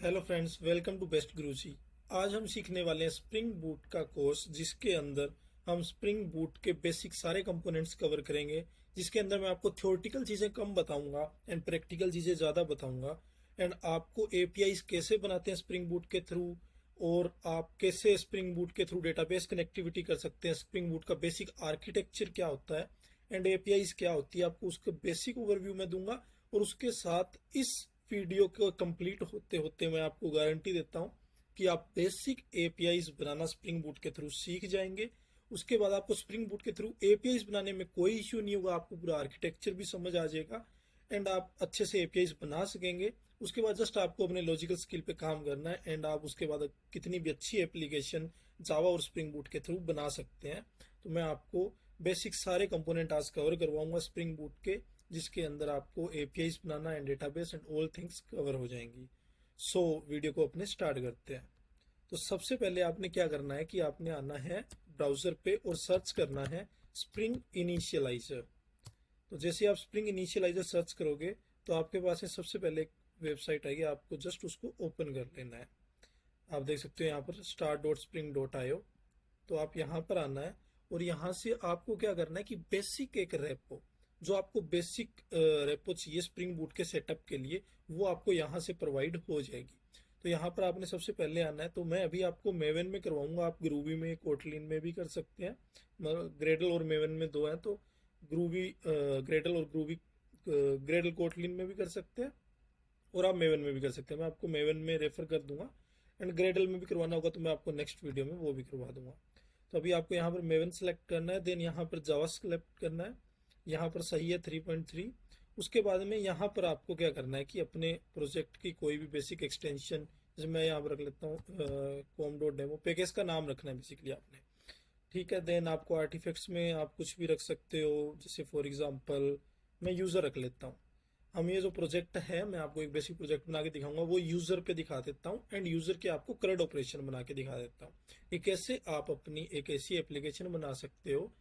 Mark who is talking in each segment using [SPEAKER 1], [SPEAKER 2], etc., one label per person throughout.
[SPEAKER 1] Hello friends, welcome to Best Guruji. आज हम सीखने वाले हैं स्प्रिंग बूट का कोर्स, जिसके अंदर हम स्प्रिंग बूट के बेसिक सारे कंपोनेंट्स कवर करेंगे। जिसके अंदर मैं आपको थ्योरेटिकल चीज़ें कम बताऊंगा एंड प्रैक्टिकल चीज़ें ज़्यादा बताऊंगा। एंड आपको एपीआईज कैसे बनाते हैं स्प्रिंग बूट के थ्रू, और आप कैसे स्प्रिंग बूट के थ्रू डेटाबेस कनेक्टिविटी कर सकते हैं, स्प्रिंग बूट का बेसिक आर्किटेक्चर क्या होता है एंड एपीआईज क्या होती है, आपको उसका बेसिक ओवरव्यू में दूंगा। और उसके साथ इस वीडियो को कंप्लीट होते होते मैं आपको गारंटी देता हूं कि आप बेसिक एपीआईज बनाना स्प्रिंग बूट के थ्रू सीख जाएंगे। उसके बाद आपको स्प्रिंग बूट के थ्रू एपीआईज बनाने में कोई इश्यू नहीं होगा, आपको पूरा आर्किटेक्चर भी समझ आ जाएगा एंड आप अच्छे से एपीआईज बना सकेंगे। उसके बाद जस्ट आपको अपने लॉजिकल स्किल पे काम करना है एंड आप उसके बाद कितनी भी अच्छी एप्लीकेशन जावा और स्प्रिंग बूट के थ्रू बना सकते हैं। तो मैं आपको बेसिक सारे कंपोनेंट आज कवर करवाऊंगा स्प्रिंग बूट के, जिसके अंदर आपको APIs banana and database and all things cover हो जाएंगी। सो वीडियो को अपने स्टार्ट करते हैं। तो सबसे पहले आपने क्या करना है कि आपने आना है ब्राउजर पे और सर्च करना है स्प्रिंग इनिशियलाइजर। तो जैसे आप स्प्रिंग इनिशियलाइजर सर्च करोगे तो आपके पास है सबसे पहले एक वेबसाइट आएगी, आपको जस्ट उसको ओपन कर लेना है। आप देख सकते हो यहाँ पर start.spring.io। तो आप यहाँ पर आना है और यहाँ से आपको क्या करना है कि बेसिक एक रेपो, जो आपको बेसिक रेपो चाहिए स्प्रिंग बूट के सेटअप के लिए, वो आपको यहाँ से प्रोवाइड हो जाएगी। तो यहाँ पर आपने सबसे पहले आना है। तो मैं अभी आपको मेवन में करवाऊंगा, आप ग्रूवी में कोटलिन में भी कर सकते हैं। ग्रेडल और मेवन में दो हैं, तो ग्रूवी ग्रेडल और ग्रूवी ग्रेडल कोटलिन में भी कर सकते हैं और आप मेवन में भी कर सकते हैं। मैं आपको मेवन में रेफर कर दूंगा एंड ग्रेडल में भी करवाना होगा तो मैं आपको नेक्स्ट वीडियो में वो भी करवा दूंगा। तो अभी आपको यहाँ पर मेवन सेलेक्ट करना है, देन यहाँ पर जावा सेलेक्ट करना है। यहाँ पर सही है 3.3। उसके बाद में यहाँ पर आपको क्या करना है कि अपने प्रोजेक्ट की कोई भी बेसिक एक्सटेंशन, जैसे मैं यहाँ पर रख लेता हूँ com.demo, पैकेज का नाम रखना है बेसिकली आपने। ठीक है, देन आपको आर्टिफैक्ट्स में आप कुछ भी रख सकते हो, जैसे फॉर एग्जांपल मैं यूज़र रख लेता हूँ। हम ये जो प्रोजेक्ट है, मैं आपको एक बेसिक प्रोजेक्ट बना के दिखाऊंगा, वो यूजर पे दिखा देता हूँ एंड यूजर के आपको करंट ऑपरेशन बना के दिखा देता हूँ कि कैसे आप अपनी एक ऐसी एप्लीकेशन बना सकते हो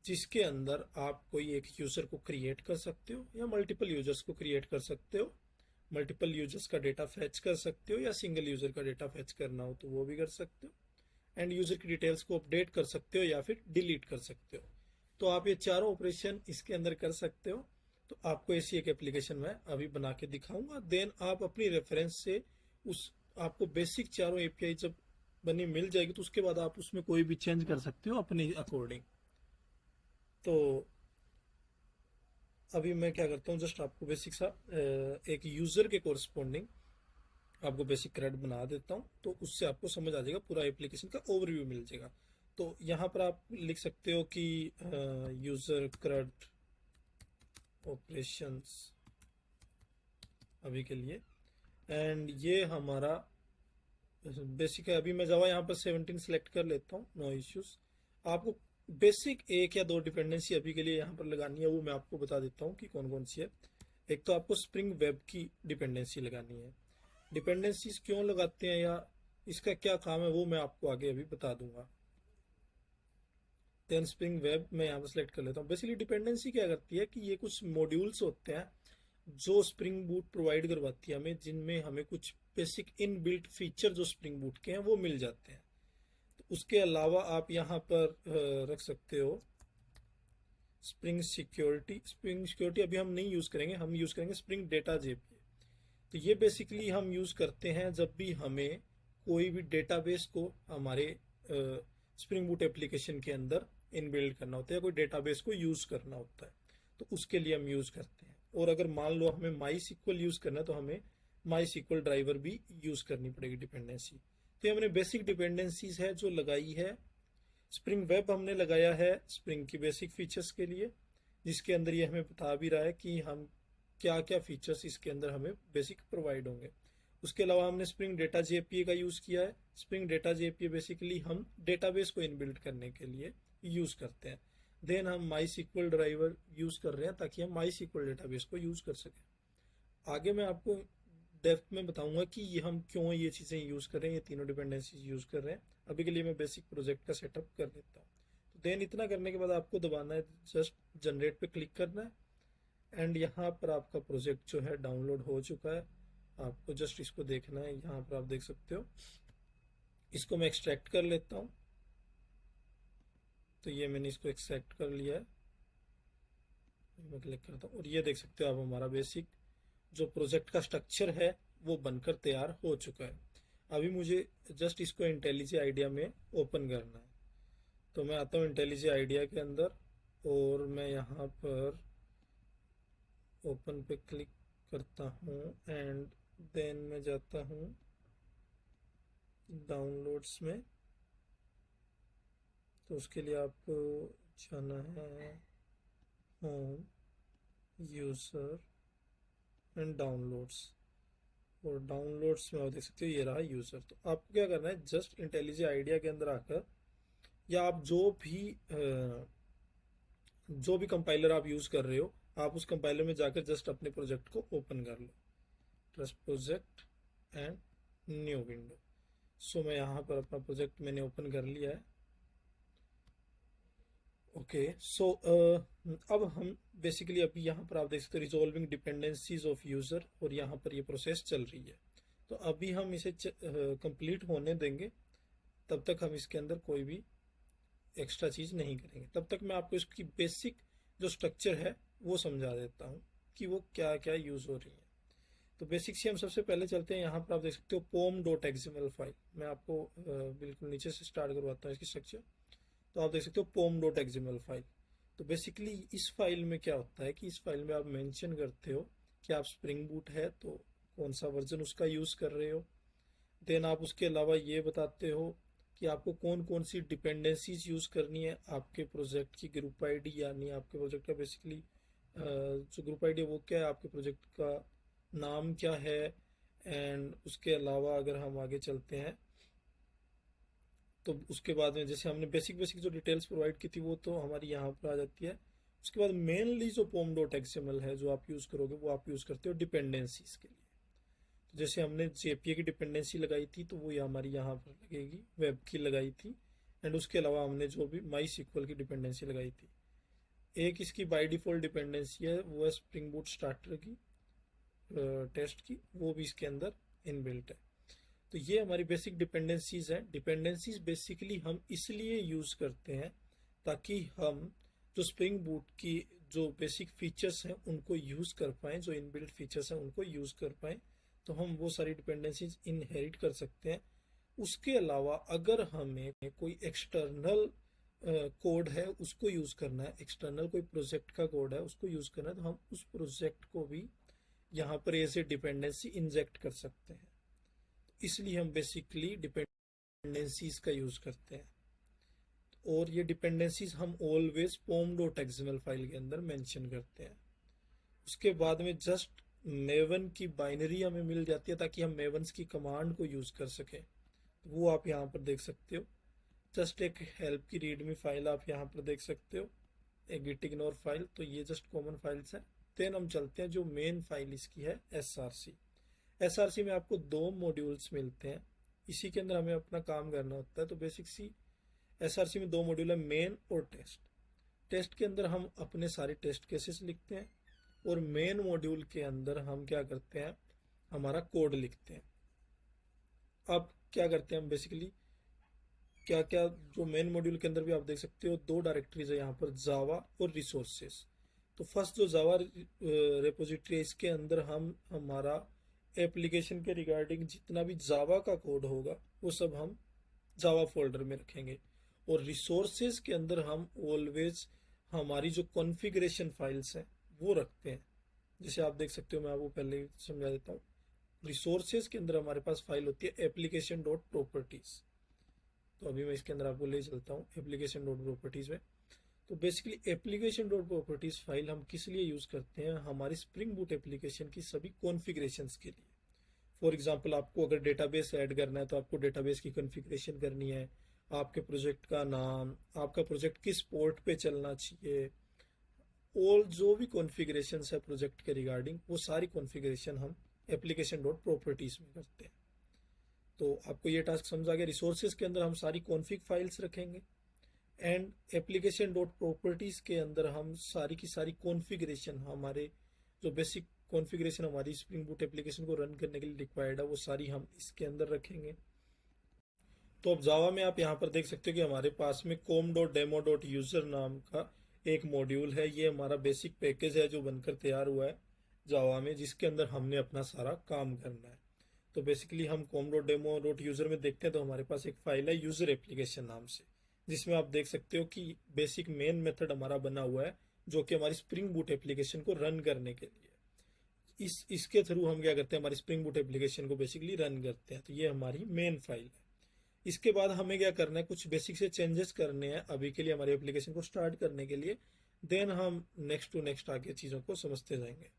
[SPEAKER 1] जिसके अंदर आप कोई एक यूजर को क्रिएट कर सकते हो या मल्टीपल यूजर्स को क्रिएट कर सकते हो, मल्टीपल यूजर्स का डेटा फैच कर सकते हो, या सिंगल यूजर का डेटा फैच करना हो तो वो भी कर सकते हो, एंड यूजर की डिटेल्स को अपडेट कर सकते हो या फिर डिलीट कर सकते हो। तो आप ये चारों ऑपरेशन इसके अंदर कर सकते हो। तो आपको ऐसी एक एप्लीकेशन मैं अभी बना के दिखाऊंगा, देन आप अपनी रेफरेंस से उस आपको बेसिक चारों एपीआई जब बनी मिल जाएगी तो उसके बाद आप उसमें कोई भी चेंज कर सकते हो अपने अकॉर्डिंग। तो अभी मैं क्या करता हूँ, जस्ट आपको बेसिक सा एक यूजर के कोरस्पॉन्डिंग आपको बेसिक क्रेड बना देता हूँ, तो उससे आपको समझ आ जाएगा, पूरा एप्लीकेशन का ओवरव्यू मिल जाएगा। तो यहाँ पर आप लिख सकते हो कि यूजर क्रेड ऑपरेशंस अभी के लिए, एंड ये हमारा बेसिक है। अभी मैं जावा यहाँ पर 17 सेलेक्ट कर लेता हूँ, नो इश्यूज। आपको बेसिक एक या दो डिपेंडेंसी अभी के लिए यहाँ पर लगानी है, वो मैं आपको बता देता हूँ कि कौन कौन सी है। एक तो आपको स्प्रिंग वेब की डिपेंडेंसी लगानी है। डिपेंडेंसीज क्यों लगाते हैं या इसका क्या काम है वो मैं आपको आगे अभी बता दूंगा। देन स्प्रिंग वेब मैं यहाँ पर सेलेक्ट कर लेता हूँ। बेसिकली डिपेंडेंसी क्या करती है कि ये कुछ मॉड्यूल्स होते हैं जो स्प्रिंग बूट प्रोवाइड करवाती है हमें, जिनमें हमें कुछ बेसिक इन बिल्ट फीचर जो स्प्रिंग बूट के हैं वो मिल जाते हैं। तो उसके अलावा आप यहाँ पर रख सकते हो स्प्रिंग सिक्योरिटी। स्प्रिंग सिक्योरिटी अभी हम नहीं यूज करेंगे, हम यूज करेंगे स्प्रिंग डेटा जेपी। तो ये बेसिकली हम यूज करते हैं जब भी हमें कोई भी डेटाबेस को हमारे स्प्रिंग बूट एप्लीकेशन के अंदर इनबिल्ड करना होता है या कोई डेटाबेस को यूज करना होता है, तो उसके लिए हम यूज करते हैं। और अगर मान लो हमें माई सिक्वल यूज करना है तो हमें माई सिक्वल ड्राइवर भी यूज करनी पड़ेगी डिपेंडेंसी। तो ये हमने बेसिक डिपेंडेंसीज है जो लगाई है। स्प्रिंग वेब हमने लगाया है स्प्रिंग की बेसिक फीचर्स के लिए, जिसके अंदर ये हमें बता भी रहा है कि हम क्या क्या फीचर्स इसके अंदर हमें बेसिक प्रोवाइड होंगे। उसके अलावा हमने स्प्रिंग डेटा जेपीए का यूज किया है। स्प्रिंग डेटा जेपीए बेसिकली हम डेटाबेस को इनबिल्ड करने के लिए यूज करते हैं। देन हम माई सिक्वल ड्राइवर यूज कर रहे हैं ताकि हम माई सिक्वल डेटाबेस को यूज कर सकें। आगे मैं आपको डेप्थ में बताऊंगा कि ये हम क्यों ये चीज़ें यूज कर रहे हैं, ये तीनों डिपेंडेंसीज यूज कर रहे हैं। अभी के लिए मैं बेसिक प्रोजेक्ट का सेटअप कर लेता हूँ। तो देन इतना करने के बाद आपको दबाना है जस्ट जनरेट पे क्लिक करना है एंड यहाँ पर आपका प्रोजेक्ट जो है डाउनलोड हो चुका है। आपको जस्ट इसको देखना है। यहाँ पर आप देख सकते हो, इसको मैं एक्सट्रैक्ट कर लेता हूँ। तो ये मैंने इसको एक्सट्रैक्ट कर लिया है, मैं क्लिक करता हूँ और ये देख सकते हो आप हमारा बेसिक जो प्रोजेक्ट का स्ट्रक्चर है वो बनकर तैयार हो चुका है। अभी मुझे जस्ट इसको इंटेलिजी आइडिया में ओपन करना है। तो मैं आता हूँ इंटेलिजी आइडिया के अंदर और मैं यहाँ पर ओपन पे क्लिक करता हूँ एंड देन मैं जाता हूँ डाउनलोड्स में। तो उसके लिए आपको जाना है होम, यूज़र एंड डाउनलोड्स, और डाउनलोड्स में आप देख सकते हो ये रहा यूज़र। तो आपको क्या करना है, जस्ट इंटेलिजी आइडिया के अंदर आकर या आप जो भी कंपाइलर आप यूज़ कर रहे हो, आप उस कंपाइलर में जाकर जस्ट अपने प्रोजेक्ट को ओपन कर लो। Trust project and new window. So मैं यहाँ पर अपना प्रोजेक्ट मैंने ओपन कर लिया है। ओके, सो अब हम बेसिकली अभी यहाँ पर आप देख सकते हो रिजॉल्विंग डिपेंडेंसीज ऑफ यूज़र, और यहाँ पर ये प्रोसेस चल रही है। तो अभी हम इसे कंप्लीट होने देंगे, तब तक हम इसके अंदर कोई भी एक्स्ट्रा चीज़ नहीं करेंगे। तब तक मैं आपको इसकी बेसिक जो स्ट्रक्चर है वो समझा देता हूँ कि वो क्या क्या यूज़ हो रही है। तो बेसिक से हम सबसे पहले चलते हैं। यहाँ पर आप देख सकते हो pom.xml फाइल। मैं आपको बिल्कुल नीचे से स्टार्ट करवाता हूँ इसकी स्ट्रक्चर। तो आप देख सकते हो pom.xml फाइल। तो बेसिकली इस फाइल में क्या होता है कि इस फाइल में आप मेंशन करते हो कि आप स्प्रिंग बूट है तो कौन सा वर्जन उसका यूज़ कर रहे हो। देन आप उसके अलावा ये बताते हो कि आपको कौन कौन सी डिपेंडेंसीज यूज़ करनी है आपके प्रोजेक्ट की ग्रुप आईडी, यानी आपके प्रोजेक्ट का बेसिकली जो ग्रुप आईडी है वो क्या है, आपके प्रोजेक्ट का नाम क्या है। एंड उसके अलावा अगर हम आगे चलते हैं तो उसके बाद में जैसे हमने बेसिक बेसिक जो डिटेल्स प्रोवाइड की थी वो तो हमारी यहाँ पर आ जाती है। उसके बाद मेनली जो pom.xml है जो आप यूज़ करोगे वो आप यूज़ करते हो डिपेंडेंसीज के लिए। तो जैसे हमने जेपीए की डिपेंडेंसी लगाई थी तो वो हमारी यहाँ पर लगेगी, वेब की लगाई थी। एंड उसके अलावा हमने जो भी माई सीक्वल की डिपेंडेंसी लगाई थी। एक इसकी बाय डिफ़ॉल्ट डिपेंडेंसी है वो है स्प्रिंग बूट स्टार्टर की टेस्ट की, वो भी इसके अंदर इनबिल्ट है। तो ये हमारी बेसिक डिपेंडेंसीज हैं। डिपेंडेंसीज बेसिकली हम इसलिए यूज़ करते हैं ताकि हम जो स्प्रिंग बूट की जो बेसिक फीचर्स हैं उनको यूज़ कर पाएँ, जो इनबिल्ट फीचर्स हैं उनको यूज़ कर पाएँ। तो हम वो सारी डिपेंडेंसीज इनहेरिट कर सकते हैं। उसके अलावा अगर हमें कोई एक्सटर्नल कोड है उसको यूज़ करना है, एक्सटर्नल कोई प्रोजेक्ट का कोड है उसको यूज़ करना है, तो हम उस प्रोजेक्ट को भी यहाँ पर ऐसे डिपेंडेंसी इंजेक्ट कर सकते हैं। इसलिए हम बेसिकली डिपेंडेंसीज का यूज़ करते हैं। और ये डिपेंडेंसीज हम ऑलवेज pom.xml फाइल के अंदर मेंशन करते हैं। उसके बाद में जस्ट मेवन की बाइनरी हमें मिल जाती है ताकि हम मेवन्स की कमांड को यूज़ कर सकें। तो वो आप यहाँ पर देख सकते हो। जस्ट एक हेल्प की रीडमी फाइल आप यहाँ पर देख सकते हो, एक गिट इग्नोर फाइल। तो ये जस्ट कॉमन फाइल्स हैं। देन हम चलते हैं जो मेन फाइल इसकी है SRC। SRC में आपको 2 मॉड्यूल्स मिलते हैं, इसी के अंदर हमें अपना काम करना होता है। तो बेसिक सी SRC में 2 मॉड्यूल है, मेन और टेस्ट। टेस्ट के अंदर हम अपने सारे टेस्ट केसेस लिखते हैं और मेन मॉड्यूल के अंदर हम क्या करते हैं, हमारा कोड लिखते हैं। अब क्या करते हैं हम बेसिकली क्या क्या, जो मेन मॉड्यूल के अंदर भी आप देख सकते हो 2 डायरेक्टरीज है यहाँ पर, जावा और रिसोर्सेस। तो फर्स्ट जो जावा रेपोजिटरी है इसके अंदर हम हमारा एप्लीकेशन के रिगार्डिंग जितना भी जावा का कोड होगा वो सब हम जावा फोल्डर में रखेंगे। और रिसोर्सेज के अंदर हम ऑलवेज हमारी जो कॉन्फ़िगरेशन फाइल्स हैं वो रखते हैं। जैसे आप देख सकते हो, मैं आपको पहले समझा देता हूँ। रिसोर्सेज के अंदर हमारे पास फाइल होती है एप्लीकेशन डॉट प्रॉपर्टीज। तो अभी मैं इसके अंदर आपको ले चलता हूँ एप्लीकेशन डॉट प्रॉपर्टीज में। तो basically application dot properties file हम किस लिए यूज़ करते हैं, हमारी स्प्रिंग बूट एप्लीकेशन की सभी कॉन्फ़िगरेशंस के लिए। फॉर एग्जांपल आपको अगर डेटाबेस ऐड करना है तो आपको डेटाबेस की कॉन्फ़िगरेशन करनी है, आपके प्रोजेक्ट का नाम, आपका प्रोजेक्ट किस पोर्ट पे चलना चाहिए, और जो भी कॉन्फ़िगरेशंस है प्रोजेक्ट के रिगार्डिंग वो सारी कॉन्फ़िगरेशन हम एप्लीकेशन डॉट प्रॉपर्टीज में करते हैं। तो आपको ये टास्क समझ आ गया। रिसोर्सेज के अंदर हम सारी कॉन्फ़िग फाइल्स रखेंगे एंड एप्लीकेशन डॉट प्रॉपर्टीज के अंदर हम सारी की सारी कॉन्फ़िगरेशन, हमारे जो बेसिक कॉन्फ़िगरेशन हमारी स्प्रिंग बूट एप्लीकेशन को रन करने के लिए रिक्वायर्ड है वो सारी हम इसके अंदर रखेंगे। तो अब जावा में आप यहाँ पर देख सकते हो कि हमारे पास में com.demo.user नाम का एक मॉड्यूल है। ये हमारा बेसिक पैकेज है जो बनकर तैयार हुआ है जावा में, जिसके अंदर हमने अपना सारा काम करना है। तो बेसिकली हम com.demo.user में देखते हैं तो हमारे पास एक फाइल है यूजर एप्लीकेशन नाम से, जिसमें आप देख सकते हो कि बेसिक मेन मेथड हमारा बना हुआ है जो कि हमारी स्प्रिंग बूट एप्लीकेशन को रन करने के लिए। इसके थ्रू हम क्या करते हैं, हमारी स्प्रिंग बूट एप्लीकेशन को बेसिकली रन करते हैं। तो ये हमारी मेन फाइल है। इसके बाद हमें क्या करना है, कुछ बेसिक से चेंजेस करने हैं अभी के लिए हमारी एप्लीकेशन को स्टार्ट करने के लिए। देन हम नेक्स्ट टू नेक्स्ट आगे चीज़ों को समझते जाएंगे।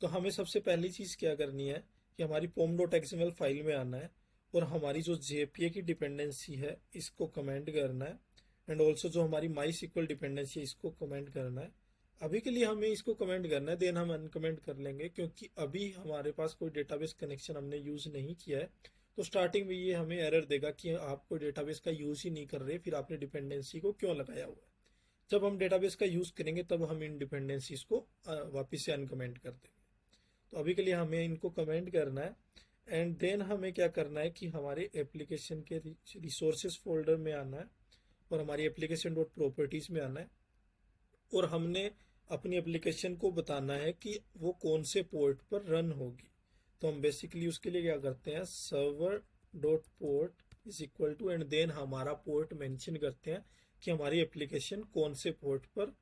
[SPEAKER 1] तो हमें सबसे पहली चीज़ क्या करनी है कि हमारी pom.xml फाइल में आना है और हमारी जो JPA की डिपेंडेंसी है इसको कमेंट करना है, एंड ऑल्सो जो हमारी MySQL डिपेंडेंसी है इसको कमेंट करना है। अभी के लिए हमें इसको कमेंट करना है, देन हम अनकमेंट कर लेंगे क्योंकि अभी हमारे पास कोई डेटाबेस कनेक्शन हमने यूज़ नहीं किया है। तो स्टार्टिंग में ये हमें एरर देगा कि आप कोई डेटाबेस का यूज़ ही नहीं कर रहे, फिर आपने डिपेंडेंसी को क्यों लगाया हुआ है। जब हम डेटाबेस का यूज़ करेंगे तब हम इन डिपेंडेंसीज को वापस से अनकमेंट कर देंगे। तो अभी के लिए हमें इनको कमेंट करना है, एंड देन हमें क्या करना है कि हमारे एप्लीकेशन के रिसोर्सेज फोल्डर में आना है और हमारी एप्लीकेशन डॉट प्रॉपर्टीज़ में आना है और हमने अपनी एप्लीकेशन को बताना है कि वो कौन से पोर्ट पर रन होगी। तो हम बेसिकली उसके लिए क्या करते हैं, server dot port is equal to, and then हमारा पोर्ट मेंशन करते हैं कि हमारी एप्लीकेशन कौन से पोर्ट पर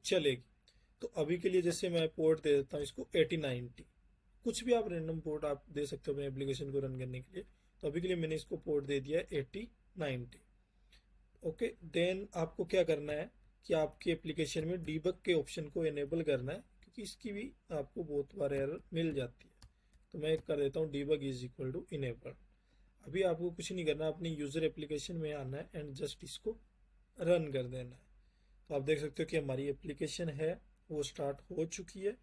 [SPEAKER 1] चलेगी। तो अभी के लिए जैसे मैं पोर्ट दे देता हूँ इसको 8090, कुछ भी आप रैंडम पोर्ट आप दे सकते हो अपने एप्लीकेशन को रन करने के लिए। तो अभी के लिए मैंने इसको पोर्ट दे दिया है 8090। ओके, देन आपको क्या करना है कि आपकी एप्लीकेशन में डीबग के ऑप्शन को इनेबल करना है, क्योंकि इसकी भी आपको बहुत बार एरर मिल जाती है। तो मैं कर देता हूँ debug is equal to enable. अभी आपको कुछ नहीं करना, अपनी यूज़र एप्लीकेशन में आना है एंड जस्ट इसको रन कर देना है। तो आप देख सकते हो कि हमारी एप्लीकेशन है वो स्टार्ट हो चुकी है।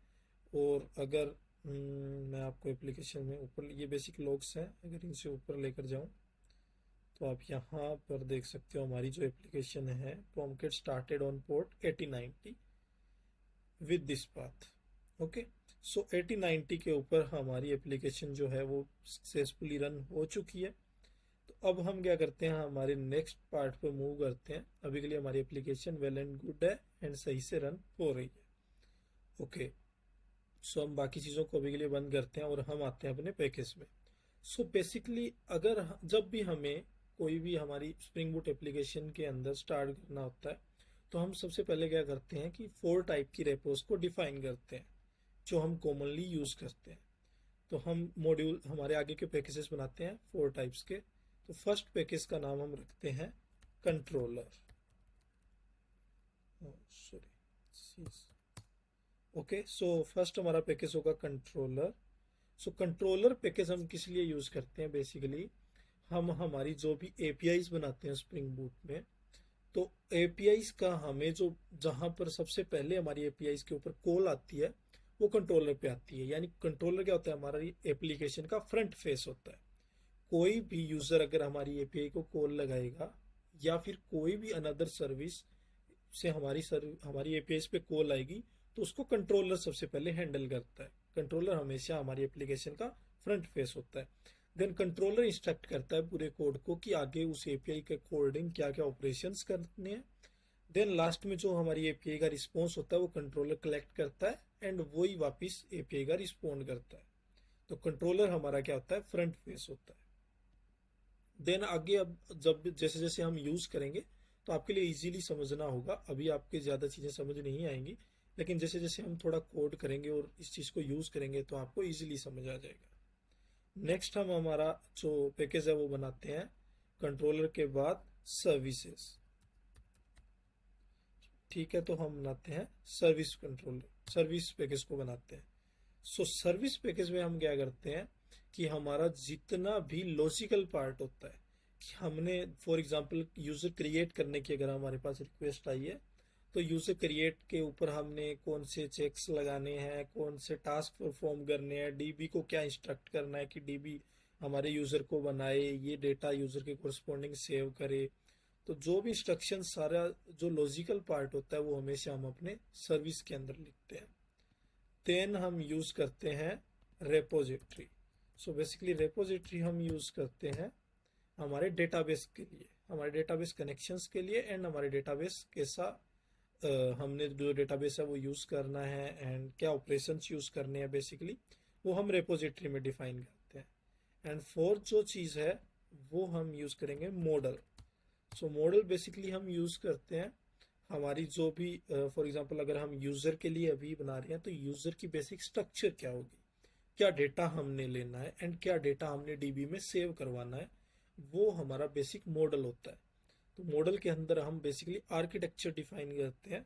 [SPEAKER 1] और अगर मैं आपको एप्लीकेशन में ऊपर, ये बेसिक लॉग्स हैं, अगर इनसे ऊपर लेकर जाऊँ तो आप यहाँ पर देख सकते हो हमारी जो एप्लीकेशन है Tomcat started on port 8090 with this path. Okay, so 8090 के ऊपर हमारी एप्लीकेशन जो है वो सक्सेसफुली रन हो चुकी है। तो अब हम क्या करते हैं, हमारे नेक्स्ट पार्ट पे मूव करते हैं। अभी के लिए हमारी एप्लीकेशन वेल एंड गुड है एंड सही से रन हो रही है। ओके, सो हम बाकी चीज़ों को अभी के लिए बंद करते हैं और हम आते हैं अपने पैकेज में। सो बेसिकली अगर जब भी हमें कोई भी हमारी स्प्रिंग बूट एप्लीकेशन के अंदर स्टार्ट करना होता है तो हम सबसे पहले क्या करते हैं कि 4 टाइप की रेपोज को डिफाइन करते हैं जो हम कॉमनली यूज़ करते हैं। तो हम मॉड्यूल हमारे आगे के पैकेजेस बनाते हैं 4 टाइप्स के। तो फर्स्ट पैकेज का नाम हम रखते हैं controller. Sorry, okay, so first हमारा पैकेज होगा कंट्रोलर। सो कंट्रोलर पैकेज हम किस लिए यूज़ करते हैं, बेसिकली हम हमारी जो भी एपीआईज बनाते हैं स्प्रिंग बूट में, तो एपीआईज का हमें जो जहाँ पर सबसे पहले हमारी एपीआईज के ऊपर कॉल आती है वो कंट्रोलर पे आती है। यानी कंट्रोलर क्या होता है, हमारा एप्लीकेशन का फ्रंट फेस होता है। कोई भी यूज़र अगर हमारी एपीआई को कॉल लगाएगा या फिर कोई भी अनदर सर्विस से हमारी एपीआई पे कॉल आएगी तो उसको कंट्रोलर सबसे पहले हैंडल करता है। कंट्रोलर हमेशा हमारी एप्लीकेशन का फ्रंट फेस होता है। देन कंट्रोलर इंस्ट्रक्ट करता है पूरे कोड को कि आगे उस एपीआई के अकॉर्डिंग क्या क्या ऑपरेशंस करने हैं। देन लास्ट में जो हमारी एपीआई का रिस्पॉन्स होता है वो कंट्रोलर कलेक्ट करता है एंड वही वापस एपीआई का रिस्पॉन्ड करता है। तो कंट्रोलर हमारा क्या होता है, फ्रंट फेस होता है। देन आगे अब जब जैसे जैसे हम यूज करेंगे तो आपके लिए इजीली समझना होगा। अभी आपके ज़्यादा चीज़ें समझ नहीं आएंगी, लेकिन जैसे जैसे हम थोड़ा कोड करेंगे और इस चीज़ को यूज़ करेंगे तो आपको इजीली समझ आ जाएगा। नेक्स्ट हम हमारा जो पैकेज है वो बनाते हैं कंट्रोलर के बाद सर्विसेज। ठीक है, तो हम बनाते हैं सर्विस कंट्रोलर, सर्विस पैकेज को बनाते हैं। सो सर्विस पैकेज में हम क्या करते हैं कि हमारा जितना भी लॉजिकल पार्ट होता है कि हमने फॉर एग्जांपल यूज़र क्रिएट करने की अगर हमारे पास रिक्वेस्ट आई है तो यूज़र क्रिएट के ऊपर हमने कौन से चेक्स लगाने हैं, कौन से टास्क परफॉर्म करने हैं, डीबी को क्या इंस्ट्रक्ट करना है कि डीबी हमारे यूज़र को बनाए, ये डेटा यूज़र के कोरस्पॉन्डिंग सेव करे। तो जो भी इंस्ट्रक्शन सारा जो लॉजिकल पार्ट होता है वो हमेशा हम अपने सर्विस के अंदर लिखते हैं। देन हम यूज करते हैं रेपोजिटरी। सो बेसिकली रेपोजिटरी हम यूज करते हैं हमारे डेटाबेस के लिए, हमारे डेटाबेस कनेक्शंस के लिए, एंड हमारे डेटाबेस कैसा हमने जो डेटाबेस है वो यूज करना है एंड क्या ऑपरेशंस यूज करने हैं बेसिकली वो हम रेपोजिटरी में डिफाइन करते हैं। एंड फोर्थ जो चीज है वो हम यूज करेंगे मॉडल। सो मॉडल बेसिकली हम यूज करते हैं हमारी जो भी फॉर एग्जांपल अगर हम यूजर के लिए अभी बना रहे हैं तो यूजर की बेसिक स्ट्रक्चर क्या होगी, क्या डेटा हमने लेना है एंड क्या डेटा हमने डीबी में सेव करवाना है, वो हमारा बेसिक मॉडल होता है। तो मॉडल के अंदर हम बेसिकली आर्किटेक्चर डिफाइन करते हैं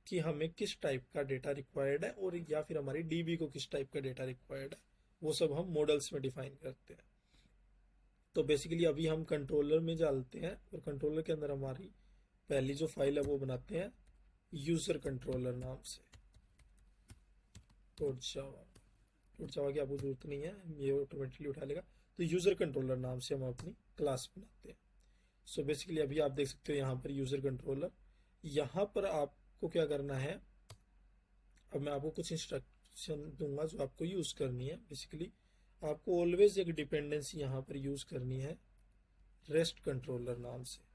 [SPEAKER 1] कि हमें किस टाइप का डेटा रिक्वायर्ड है और या फिर हमारी डीबी को किस टाइप का डेटा रिक्वायर्ड है, वो सब हम मॉडल्स में डिफाइन करते हैं। तो बेसिकली अभी हम कंट्रोलर में डालते हैं और कंट्रोलर के अंदर हमारी पहली जो फाइल है वो बनाते हैं यूजर कंट्रोलर नाम से। जावा की आपको जरूरत नहीं है, ये ऑटोमेटिकली उठा लेगा। तो यूजर कंट्रोलर नाम से हम अपनी क्लास बनाते हैं। सो बेसिकली अभी आप देख सकते हो यहाँ पर यूजर कंट्रोलर, यहाँ पर आपको क्या करना है, अब मैं आपको कुछ इंस्ट्रक्शन दूंगा जो आपको यूज करनी है। बेसिकली आपको ऑलवेज एक डिपेंडेंसी यहाँ पर यूज करनी है रेस्ट कंट्रोलर नाम से।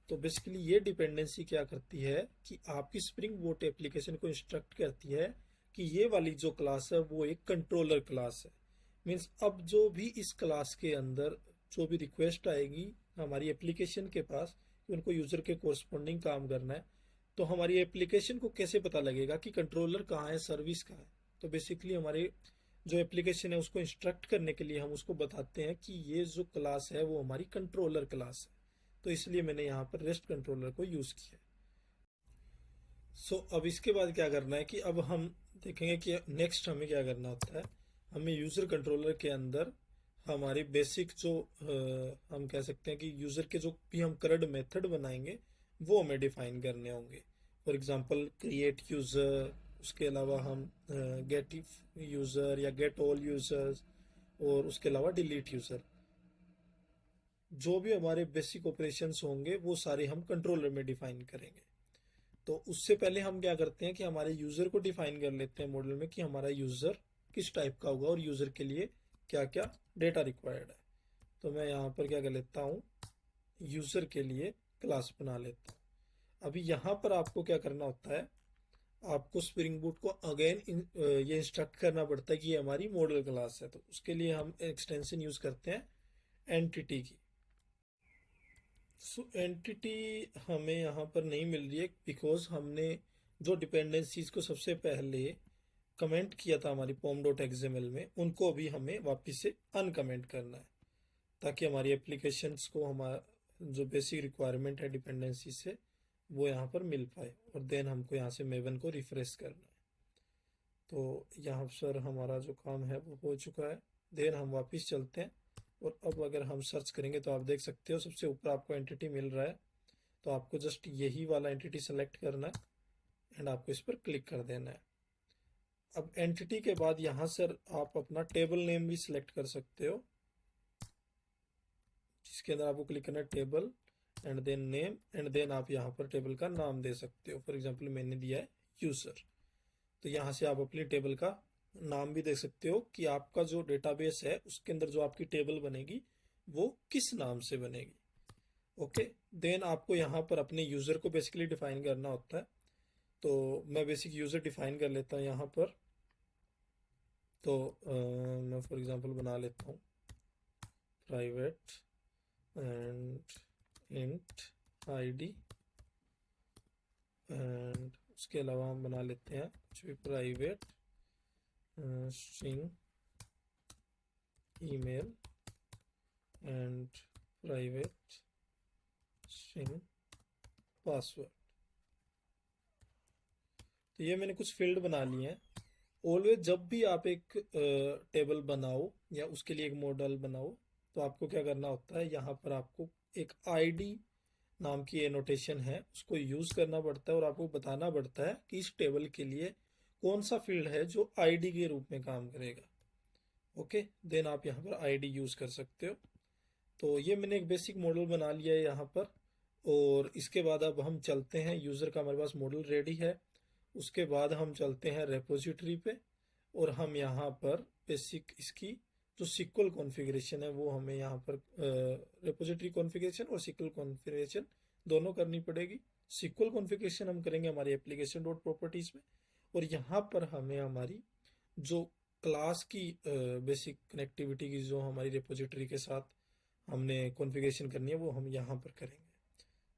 [SPEAKER 1] तो बेसिकली ये डिपेंडेंसी क्या करती है कि आपकी स्प्रिंग बूट एप्लीकेशन को इंस्ट्रक्ट करती है कि ये वाली जो क्लास है वो एक कंट्रोलर क्लास है। मीन्स अब जो भी इस क्लास के अंदर जो भी रिक्वेस्ट आएगी हमारी एप्लीकेशन के पास कि उनको यूजर के कोरस्पॉन्डिंग काम करना है, तो हमारी एप्लीकेशन को कैसे पता लगेगा कि कंट्रोलर कहाँ है, सर्विस कहाँ है। तो बेसिकली हमारे जो एप्लीकेशन है उसको इंस्ट्रक्ट करने के लिए हम उसको बताते हैं कि ये जो क्लास है वो हमारी कंट्रोलर क्लास है। तो इसलिए मैंने यहाँ पर रेस्ट कंट्रोलर को यूज किया। सो अब इसके बाद क्या करना है कि अब हम देखेंगे कि नेक्स्ट हमें क्या करना होता है। हमें यूजर कंट्रोलर के अंदर हमारी बेसिक जो हम कह सकते हैं कि यूजर के जो भी हम करंट मेथड बनाएंगे वो हमें डिफाइन करने होंगे। फॉर एग्जांपल क्रिएट यूजर, उसके अलावा हम गेट यूजर या गेट ऑल यूजर्स, और उसके अलावा डिलीट यूजर। जो भी हमारे बेसिक ऑपरेशंस होंगे वो सारे हम कंट्रोलर में डिफाइन करेंगे। तो उससे पहले हम क्या करते हैं कि हमारे यूजर को डिफाइन कर लेते हैं मॉडल में कि हमारा यूजर किस टाइप का होगा और यूजर के लिए क्या क्या डेटा रिक्वायर्ड है। तो मैं यहाँ पर क्या कर लेता हूँ, यूजर के लिए क्लास बना लेता हूँ। अभी यहाँ पर आपको क्या करना होता है, आपको स्प्रिंग बूट को अगेन ये इंस्ट्रक्ट करना पड़ता है कि ये हमारी मॉडल क्लास है। तो उसके लिए हम एक्सटेंशन यूज करते हैं एंटिटी की। सो एंटिटी हमें यहाँ पर नहीं मिल रही है बिकॉज हमने जो डिपेंडेंसीज को सबसे पहले कमेंट किया था हमारी pom.xml में उनको भी हमें वापस से अनकमेंट करना है ताकि हमारी एप्लीकेशंस को हमारा जो बेसिक रिक्वायरमेंट है डिपेंडेंसी से वो यहाँ पर मिल पाए। और देन हमको यहाँ से मेवन को रिफ्रेश करना है। तो यहाँ पर हमारा जो काम है वो हो चुका है। देन हम वापस चलते हैं और अब अगर हम सर्च करेंगे तो आप देख सकते हो सबसे ऊपर आपको एंटिटी मिल रहा है। तो आपको जस्ट यही वाला एंटिटी सेलेक्ट करना है एंड आपको इस पर क्लिक कर देना है। अब एंटिटी के बाद यहाँ से आप अपना टेबल नेम भी सिलेक्ट कर सकते हो, जिसके अंदर आपको क्लिक करना है table and then name and then आप यहाँ पर टेबल का नाम दे सकते हो। फॉर एग्जांपल मैंने दिया है यूजर। तो यहाँ से आप अपनी टेबल का नाम भी दे सकते हो कि आपका जो डेटाबेस है उसके अंदर जो आपकी टेबल बनेगी वो किस नाम से बनेगी। ओके, देन आपको यहाँ पर अपने यूजर को बेसिकली डिफाइन करना होता है। तो मैं बेसिक यूजर डिफाइन कर लेता हूँ यहाँ पर। तो मैं फॉर एग्जांपल बना लेता हूँ private and int ID and उसके अलावा हम बना लेते हैं कुछ भी private string email and private string password. तो ये मैंने कुछ फील्ड बना लिए हैं। ऑलवेज जब भी आप एक टेबल बनाओ या उसके लिए एक मॉडल बनाओ तो आपको क्या करना होता है, यहाँ पर आपको एक आईडी नाम की एनोटेशन है उसको यूज करना पड़ता है और आपको बताना पड़ता है कि इस टेबल के लिए कौन सा फील्ड है जो आईडी के रूप में काम करेगा। ओके, देन आप यहाँ पर आईडी यूज कर सकते हो। तो ये मैंने एक बेसिक मॉडल बना लिया है यहाँ पर। और इसके बाद अब हम चलते हैं, यूजर का हमारे पास मॉडल रेडी है उसके बाद हम चलते हैं रेपोजिटरी पे, और हम यहाँ पर बेसिक इसकी जो सिक्वल कॉन्फ़िगरेशन है वो हमें यहाँ पर रेपोजिटरी कॉन्फ़िगरेशन और सिक्वल कॉन्फ़िगरेशन दोनों करनी पड़ेगी। सिक्वल कॉन्फ़िगरेशन हम करेंगे हमारी एप्लीकेशन डॉट प्रॉपर्टीज़ में, और यहाँ पर हमें हमारी जो क्लास की बेसिक कनेक्टिविटी की जो हमारी रेपोजिटरी के साथ हमने कॉन्फ़िगरेशन करनी है वो हम यहाँ पर करेंगे।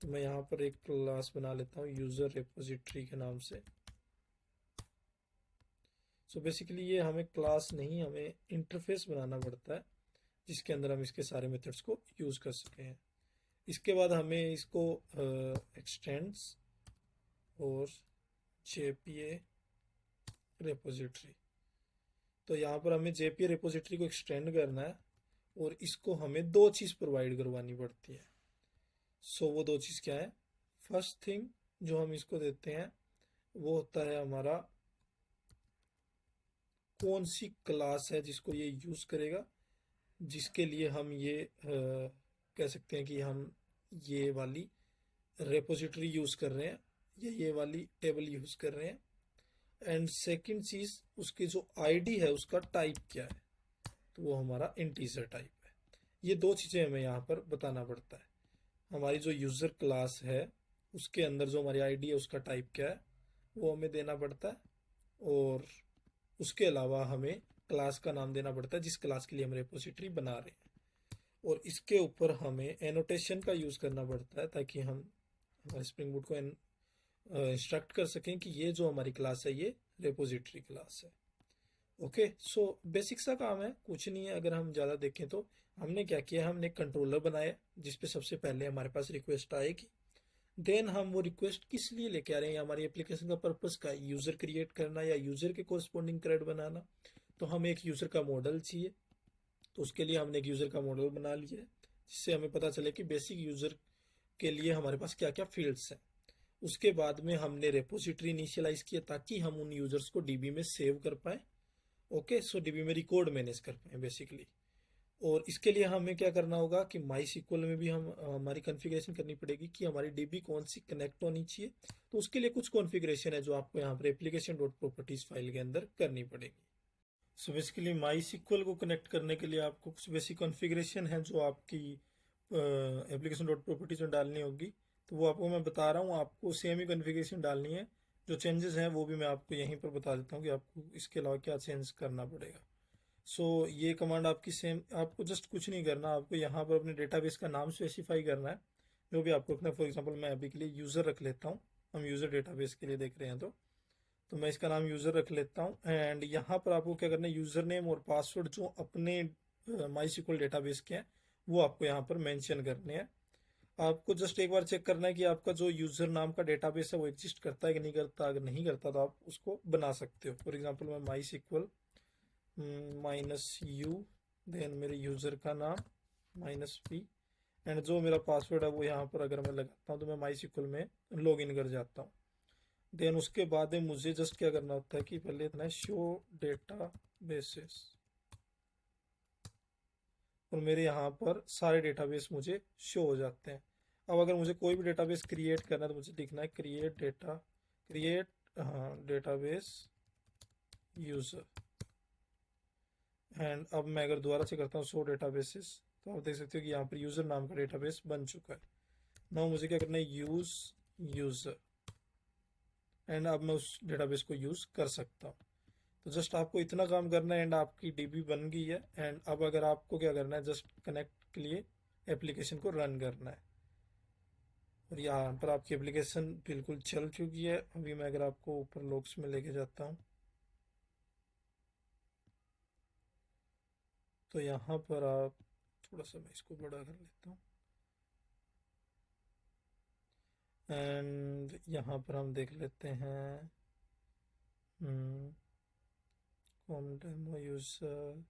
[SPEAKER 1] तो मैं यहाँ पर एक क्लास बना लेता हूँ यूज़र रेपोजिटरी के नाम से। सो बेसिकली ये हमें क्लास नहीं, हमें इंटरफेस बनाना पड़ता है जिसके अंदर हम इसके सारे मेथड्स को यूज़ कर सकें। इसके बाद हमें इसको एक्सटेंड्स और JPA रेपोजिटरी, तो यहाँ पर हमें JPA रेपोजिटरी को एक्सटेंड करना है और इसको हमें दो चीज़ प्रोवाइड करवानी पड़ती है। सो वो दो चीज़ क्या है? फर्स्ट थिंग जो हम इसको देते हैं वो होता है हमारा कौन सी क्लास है जिसको ये यूज़ करेगा, जिसके लिए हम ये कह सकते हैं कि हम ये वाली रेपोजिटरी यूज़ कर रहे हैं या ये वाली टेबल यूज़ कर रहे हैं। एंड सेकंड चीज़ उसकी जो आईडी है उसका टाइप क्या है, तो वो हमारा इंटीजर टाइप है। ये दो चीज़ें हमें यहाँ पर बताना पड़ता है। हमारी जो यूज़र क्लास है उसके अंदर जो हमारी आईडी है उसका टाइप क्या है वो हमें देना पड़ता है, और उसके अलावा हमें क्लास का नाम देना पड़ता है जिस क्लास के लिए हम रेपोजिटरी बना रहे हैं, और इसके ऊपर हमें एनोटेशन का यूज़ करना पड़ता है ताकि हम हमारे स्प्रिंग बूट को इंस्ट्रक्ट कर सकें कि ये जो हमारी क्लास है ये रेपोजिटरी क्लास है। ओके, सो बेसिक सा काम है, कुछ नहीं है। अगर हम ज़्यादा देखें तो हमने क्या किया, हमने एक कंट्रोलर बनाया जिसपे सबसे पहले हमारे पास रिक्वेस्ट आएगी। देन हम वो रिक्वेस्ट किस लिए लेके आ रहे हैं, हमारी एप्लीकेशन का पर्पस का यूज़र क्रिएट करना या यूज़र के कोरस्पॉन्डिंग थ्रेड बनाना। तो हमें एक यूज़र का मॉडल चाहिए, तो उसके लिए हमने एक यूज़र का मॉडल बना लिया है जिससे हमें पता चले कि बेसिक यूज़र के लिए हमारे पास क्या क्या फील्ड्स हैं। उसके बाद में हमने रेपोजिटरी इनिशियलाइज किया ताकि हम उन यूज़र्स को डीबी में सेव कर पाएँ। ओके, सो डीबी में रिकॉर्ड मैनेज कर पाएँ बेसिकली। और इसके लिए हमें क्या करना होगा कि माई सिक्वल में भी हम हमारी कॉन्फ़िगरेशन करनी पड़ेगी कि हमारी डीबी कौन सी कनेक्ट होनी चाहिए। तो उसके लिए कुछ कॉन्फ़िगरेशन है जो आपको यहाँ पर एप्लीकेशन डॉट प्रॉपर्टीज फाइल के अंदर करनी पड़ेगी। सो बेसिकली माई सिक्वल को कनेक्ट करने के लिए आपको कुछ बेसिक कॉन्फ़िगरेशन है जो आपकी एप्लीकेशन डॉट प्रॉपर्टीज में डालनी होगी। तो वो आपको मैं बता रहा हूँ, आपको सेम ही कॉन्फ़िगरेशन डालनी है। जो चेंजेस हैं वो भी मैं आपको यहीं पर बता देता हूँ कि आपको इसके अलावा क्या चेंज करना पड़ेगा। सो ये कमांड आपकी सेम, आपको जस्ट कुछ नहीं करना, आपको यहाँ पर अपने डेटाबेस का नाम स्पेसिफाई करना है जो भी आपको रखना है। फॉर एग्जांपल मैं अभी के लिए यूज़र रख लेता हूँ, हम यूज़र डेटाबेस के लिए देख रहे हैं तो मैं इसका नाम यूज़र रख लेता हूँ। एंड यहाँ पर आपको क्या करना है, यूज़र नेम और पासवर्ड जो अपने माई सिक्वल डेटाबेस के हैं वो आपको यहाँ पर मेंशन करने हैं। आपको जस्ट एक बार चेक करना है कि आपका जो यूज़र नाम का डेटाबेस है वो एग्जिस्ट करता है कि नहीं करता। अगर नहीं करता तो आप उसको बना सकते हो। फॉर एग्जांपल मैं माई सिक्वल -u, देन मेरे यूज़र का नाम -p, एंड जो मेरा पासवर्ड है वो यहाँ पर अगर मैं लगाता हूँ तो मैं माई सिक्वल में लॉग इन कर जाता हूँ। देन उसके बाद में मुझे जस्ट क्या करना होता है कि पहले इतना शो डेटा बेसिस, और मेरे यहाँ पर सारे डेटाबेस मुझे शो हो जाते हैं। अब अगर मुझे कोई भी डेटाबेस क्रिएट करना है तो मुझे लिखना है क्रिएट डेटाबेस यूज़र। एंड अब मैं अगर दोबारा से करता हूँ शो डेटाबेसिस तो आप देख सकते हो कि यहाँ पर यूज़र नाम का डेटाबेस बन चुका है। नाउ मुझे क्या करना है, यूज़ यूज़र, एंड अब मैं उस डेटाबेस को यूज़ कर सकता हूँ। तो जस्ट आपको इतना काम करना है एंड आपकी डीबी बन गई है। एंड अब अगर आपको क्या करना है, जस्ट कनेक्ट के लिए एप्लीकेशन को रन करना है, और यहाँ पर आपकी एप्लीकेशन बिल्कुल चल चुकी है। अभी मैं अगर आपको ऊपर लॉग्स में लेके जाता हूँ तो यहाँ पर आप थोड़ा सा, मैं इसको बड़ा कर लेता हूँ, एंड यहाँ पर हम देख लेते हैं com demo user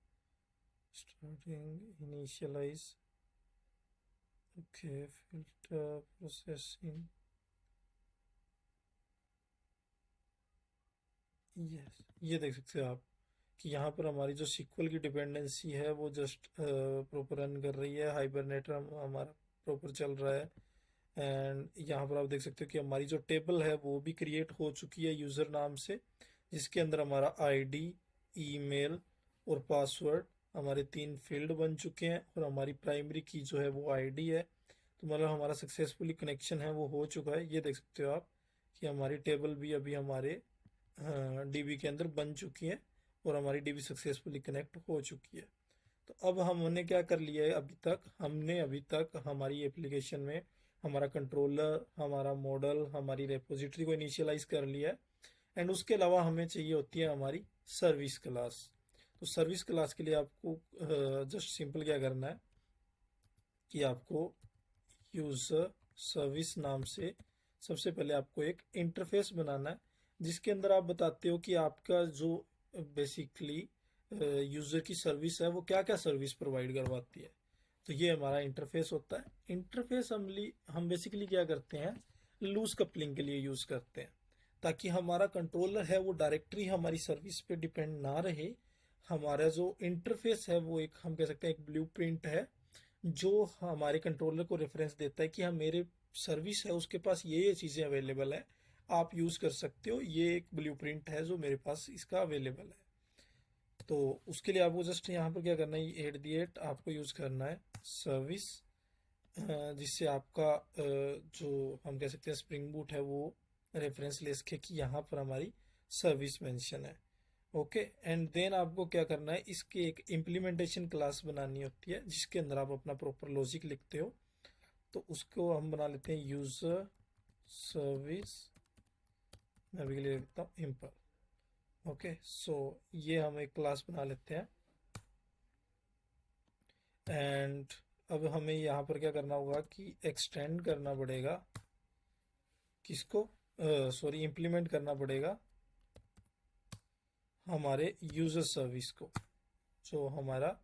[SPEAKER 1] starting initialise, okay, filter processing, yes, ये देख सकते हो आप कि यहाँ पर हमारी जो सिक्वल की डिपेंडेंसी है वो जस्ट प्रॉपर रन कर रही है। हाइबरनेट हमारा प्रॉपर चल रहा है, एंड यहाँ पर आप देख सकते हो कि हमारी जो टेबल है वो भी क्रिएट हो चुकी है यूज़र नाम से, जिसके अंदर हमारा आईडी, ईमेल और पासवर्ड हमारे 3 फील्ड बन चुके हैं, और हमारी प्राइमरी की जो है वो आईडी है। तो मतलब हमारा सक्सेसफुली कनेक्शन है वो हो चुका है। ये देख सकते हो आप कि हमारी टेबल भी अभी हमारे डीबी के अंदर बन चुकी है, और हमारी डीबी सक्सेसफुली कनेक्ट हो चुकी है। तो अब हमने क्या कर लिया है, अभी तक हमारी एप्लीकेशन में हमारा कंट्रोलर, हमारा मॉडल, हमारी रेपोजिटरी को इनिशियलाइज कर लिया है। एंड उसके अलावा हमें चाहिए होती है हमारी सर्विस क्लास। तो सर्विस क्लास के लिए आपको जस्ट सिंपल क्या करना है कि आपको यूजर सर्विस नाम से सबसे पहले आपको एक इंटरफेस बनाना है, जिसके अंदर आप बताते हो कि आपका जो बेसिकली यूजर की सर्विस है वो क्या क्या सर्विस प्रोवाइड करवाती है। तो ये हमारा इंटरफेस होता है। इंटरफेस हम बेसिकली क्या करते हैं, लूज कपलिंग के लिए यूज करते हैं, ताकि हमारा कंट्रोलर है वो डायरेक्टली हमारी सर्विस पे डिपेंड ना रहे। हमारा जो इंटरफेस है वो एक, हम कह सकते हैं, एक ब्लूप्रिंट है जो हमारे कंट्रोलर को रेफरेंस देता है कि हाँ, मेरे सर्विस है उसके पास ये चीज़ें अवेलेबल है, आप यूज़ कर सकते हो। ये एक ब्लूप्रिंट है जो मेरे पास इसका अवेलेबल है। तो उसके लिए आपको जस्ट यहाँ पर क्या करना है, @ आपको यूज़ करना है सर्विस, जिससे आपका जो हम कह सकते हैं स्प्रिंग बूट है वो रेफरेंस ले सके कि यहाँ पर हमारी सर्विस मेंशन है। ओके, एंड देन आपको क्या करना है, इसके एक इम्प्लीमेंटेशन क्लास बनानी होती है, जिसके अंदर आप अपना प्रॉपर लॉजिक लिखते हो। तो उसको हम बना लेते हैं यूजर सर्विस, मैं अभी के लिए लिखता हूँ इम्पल। ओके, सो ये हम एक क्लास बना लेते हैं। एंड अब हमें यहाँ पर क्या करना होगा कि एक्सटेंड करना पड़ेगा किसको, सॉरी, इम्प्लीमेंट करना पड़ेगा हमारे यूजर सर्विस को। जो हमारा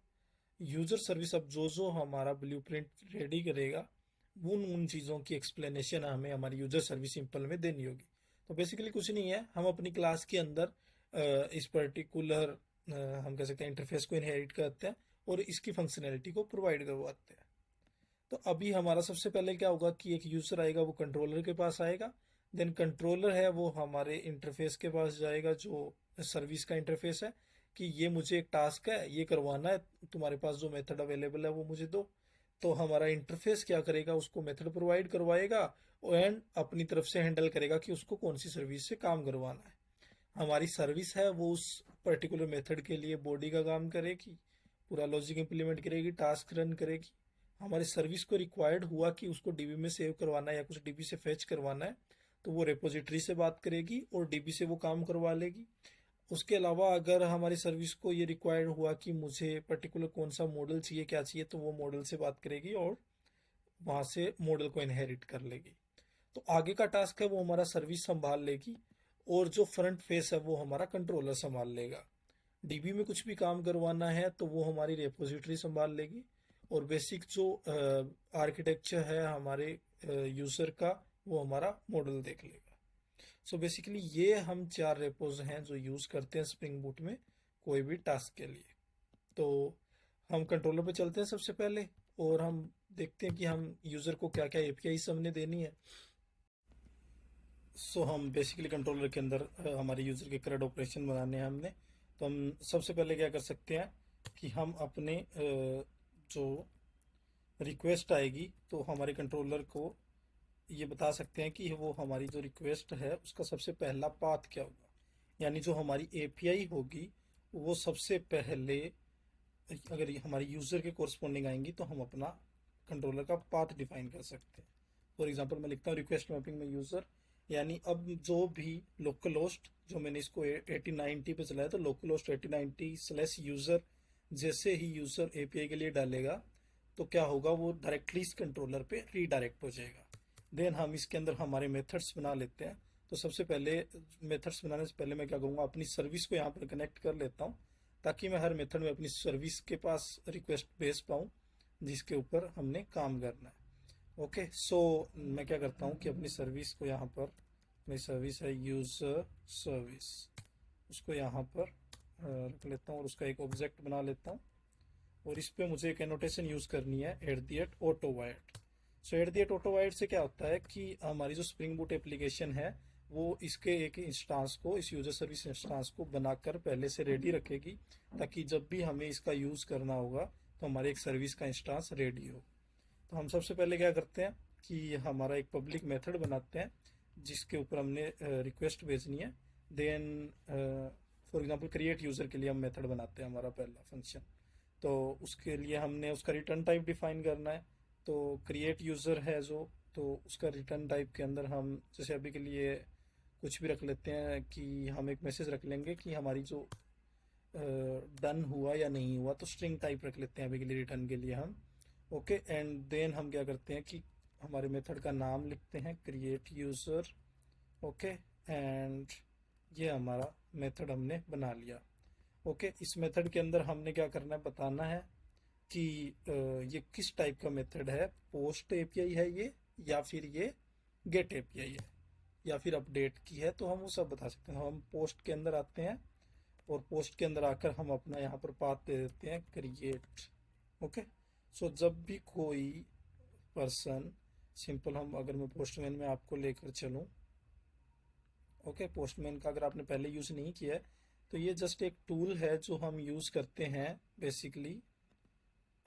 [SPEAKER 1] यूजर सर्विस, अब जो हमारा ब्लूप्रिंट रेडी करेगा उन चीज़ों की एक्सप्लेनेशन हमें हमारी यूजर सर्विस सिंपल में देनी होगी। तो बेसिकली कुछ नहीं है, हम अपनी क्लास के अंदर इस पर्टिकुलर हम कह सकते हैं इंटरफेस को इनहेरिट करते हैं और इसकी फंक्शनैलिटी को प्रोवाइड करवाते हैं। तो अभी हमारा सबसे पहले क्या होगा कि एक यूजर आएगा, वो कंट्रोलर के पास आएगा। देन कंट्रोलर है वो हमारे इंटरफेस के पास जाएगा, जो सर्विस का इंटरफेस है, कि ये मुझे एक टास्क है, ये करवाना है, तुम्हारे पास जो मेथड अवेलेबल है वो मुझे दो। तो हमारा इंटरफेस क्या करेगा, उसको मेथड प्रोवाइड करवाएगा एंड अपनी तरफ से हैंडल करेगा कि उसको कौन सी सर्विस से काम करवाना है। हमारी सर्विस है वो उस पर्टिकुलर मेथड के लिए बॉडी का काम करेगी, पूरा लॉजिक इंप्लीमेंट करेगी, टास्क रन करेगी। हमारे सर्विस को रिक्वायर्ड हुआ कि उसको डीबी में सेव करवाना है या कुछ डीबी से फेच करवाना है, तो वो रेपोजिटरी से बात करेगी और डीबी से वो काम करवा लेगी। उसके अलावा अगर हमारी सर्विस को ये रिक्वायर्ड हुआ कि मुझे पर्टिकुलर कौन सा मॉडल चाहिए, क्या चाहिए, तो वो मॉडल से बात करेगी और वहाँ से मॉडल को इनहेरिट कर लेगी। तो आगे का टास्क है वो हमारा सर्विस संभाल लेगी, और जो फ्रंट फेस है वो हमारा कंट्रोलर संभाल लेगा। डीबी में कुछ भी काम करवाना है तो वो हमारी रेपोजिटरी संभाल लेगी, और बेसिक जो आर्किटेक्चर है हमारे यूज़र का वो हमारा मॉडल देख लेगा। सो बेसिकली ये हम 4 रेपोज हैं जो यूज़ करते हैं स्प्रिंग बूट में कोई भी टास्क के लिए। तो हम कंट्रोलर पे चलते हैं सबसे पहले, और हम देखते हैं कि हम यूज़र को क्या क्या एपीआई हमने देनी है। सो हम बेसिकली कंट्रोलर के अंदर हमारे यूज़र के CRUD ऑपरेशन बनाने हैं हमने। तो हम सबसे पहले क्या कर सकते हैं कि हम अपने जो रिक्वेस्ट आएगी तो हमारे कंट्रोलर को ये बता सकते हैं कि वो हमारी जो रिक्वेस्ट है उसका सबसे पहला पाथ क्या होगा। यानी जो हमारी एपीआई होगी वो सबसे पहले अगर ये हमारी यूज़र के कोरस्पॉन्डिंग आएंगी तो हम अपना कंट्रोलर का पाथ डिफाइन कर सकते हैं। फॉर एग्जांपल मैं लिखता हूँ रिक्वेस्ट मैपिंग में यूज़र, यानी अब जो भी लोकल होस्ट, जो मैंने इसको 8090 पे चलाया तो लोकल होस्ट 8090/यूज़र जैसे ही यूज़र एपीआई के लिए डालेगा तो क्या होगा, वो डायरेक्टली इस कंट्रोलर पे रीडायरेक्ट हो जाएगा। देन हम इसके अंदर हमारे मेथड्स बना लेते हैं। तो सबसे पहले मेथड्स बनाने से पहले मैं क्या करूँगा, अपनी सर्विस को यहाँ पर कनेक्ट कर लेता हूँ, ताकि मैं हर मेथड में अपनी सर्विस के पास रिक्वेस्ट भेज पाऊँ जिसके ऊपर हमने काम करना है। ओके, सो मैं क्या करता हूँ कि अपनी सर्विस को यहाँ पर, मेरी सर्विस है यूज़र सर्विस, उसको यहाँ पर रख लेता हूँ और उसका एक ऑब्जेक्ट बना लेता हूँ, और इस पर मुझे एक एनोटेशन यूज़ करनी है @ AutoWired। So at the rate ऑटोवाइड से क्या होता है कि हमारी जो स्प्रिंग बूट एप्लीकेशन है वो इसके एक इंस्टांस को, इस यूजर सर्विस इंस्टांस को बनाकर पहले से रेडी रखेगी, ताकि जब भी हमें इसका यूज़ करना होगा तो हमारे एक सर्विस का इंस्टांस रेडी हो। तो हम सबसे पहले क्या करते हैं कि हमारा एक पब्लिक मेथड बनाते हैं जिसके ऊपर हमने रिक्वेस्ट भेजनी है। Then for example create user के लिए हम मेथड बनाते हैं, हमारा पहला फंक्शन। तो उसके लिए हमने उसका रिटर्न टाइप डिफाइन करना है। तो क्रिएट यूज़र है जो, तो उसका रिटर्न टाइप के अंदर हम जैसे अभी के लिए कुछ भी रख लेते हैं कि हम एक मैसेज रख लेंगे कि हमारी जो डन हुआ या नहीं हुआ, तो स्ट्रिंग टाइप रख लेते हैं अभी के लिए रिटर्न के लिए हम। ओके, एंड देन हम क्या करते हैं कि हमारे मेथड का नाम लिखते हैं क्रिएट यूज़र। ओके, एंड ये हमारा मेथड हमने बना लिया। ओके, इस मेथड के अंदर हमने क्या करना है, बताना है कि ये किस टाइप का मेथड है, पोस्ट एपीआई है ये, या फिर ये गेट एपीआई है, या फिर अपडेट की है। तो हम वो सब बता सकते हैं। हम पोस्ट के अंदर आते हैं और पोस्ट के अंदर आकर हम अपना यहाँ पर पाथ दे देते हैं क्रिएट। ओके, सो जब भी कोई पर्सन, सिंपल हम अगर मैं पोस्टमैन में आपको लेकर चलूँ, ओके, पोस्टमैन का अगर आपने पहले यूज़ नहीं किया है तो ये जस्ट एक टूल है जो हम यूज़ करते हैं बेसिकली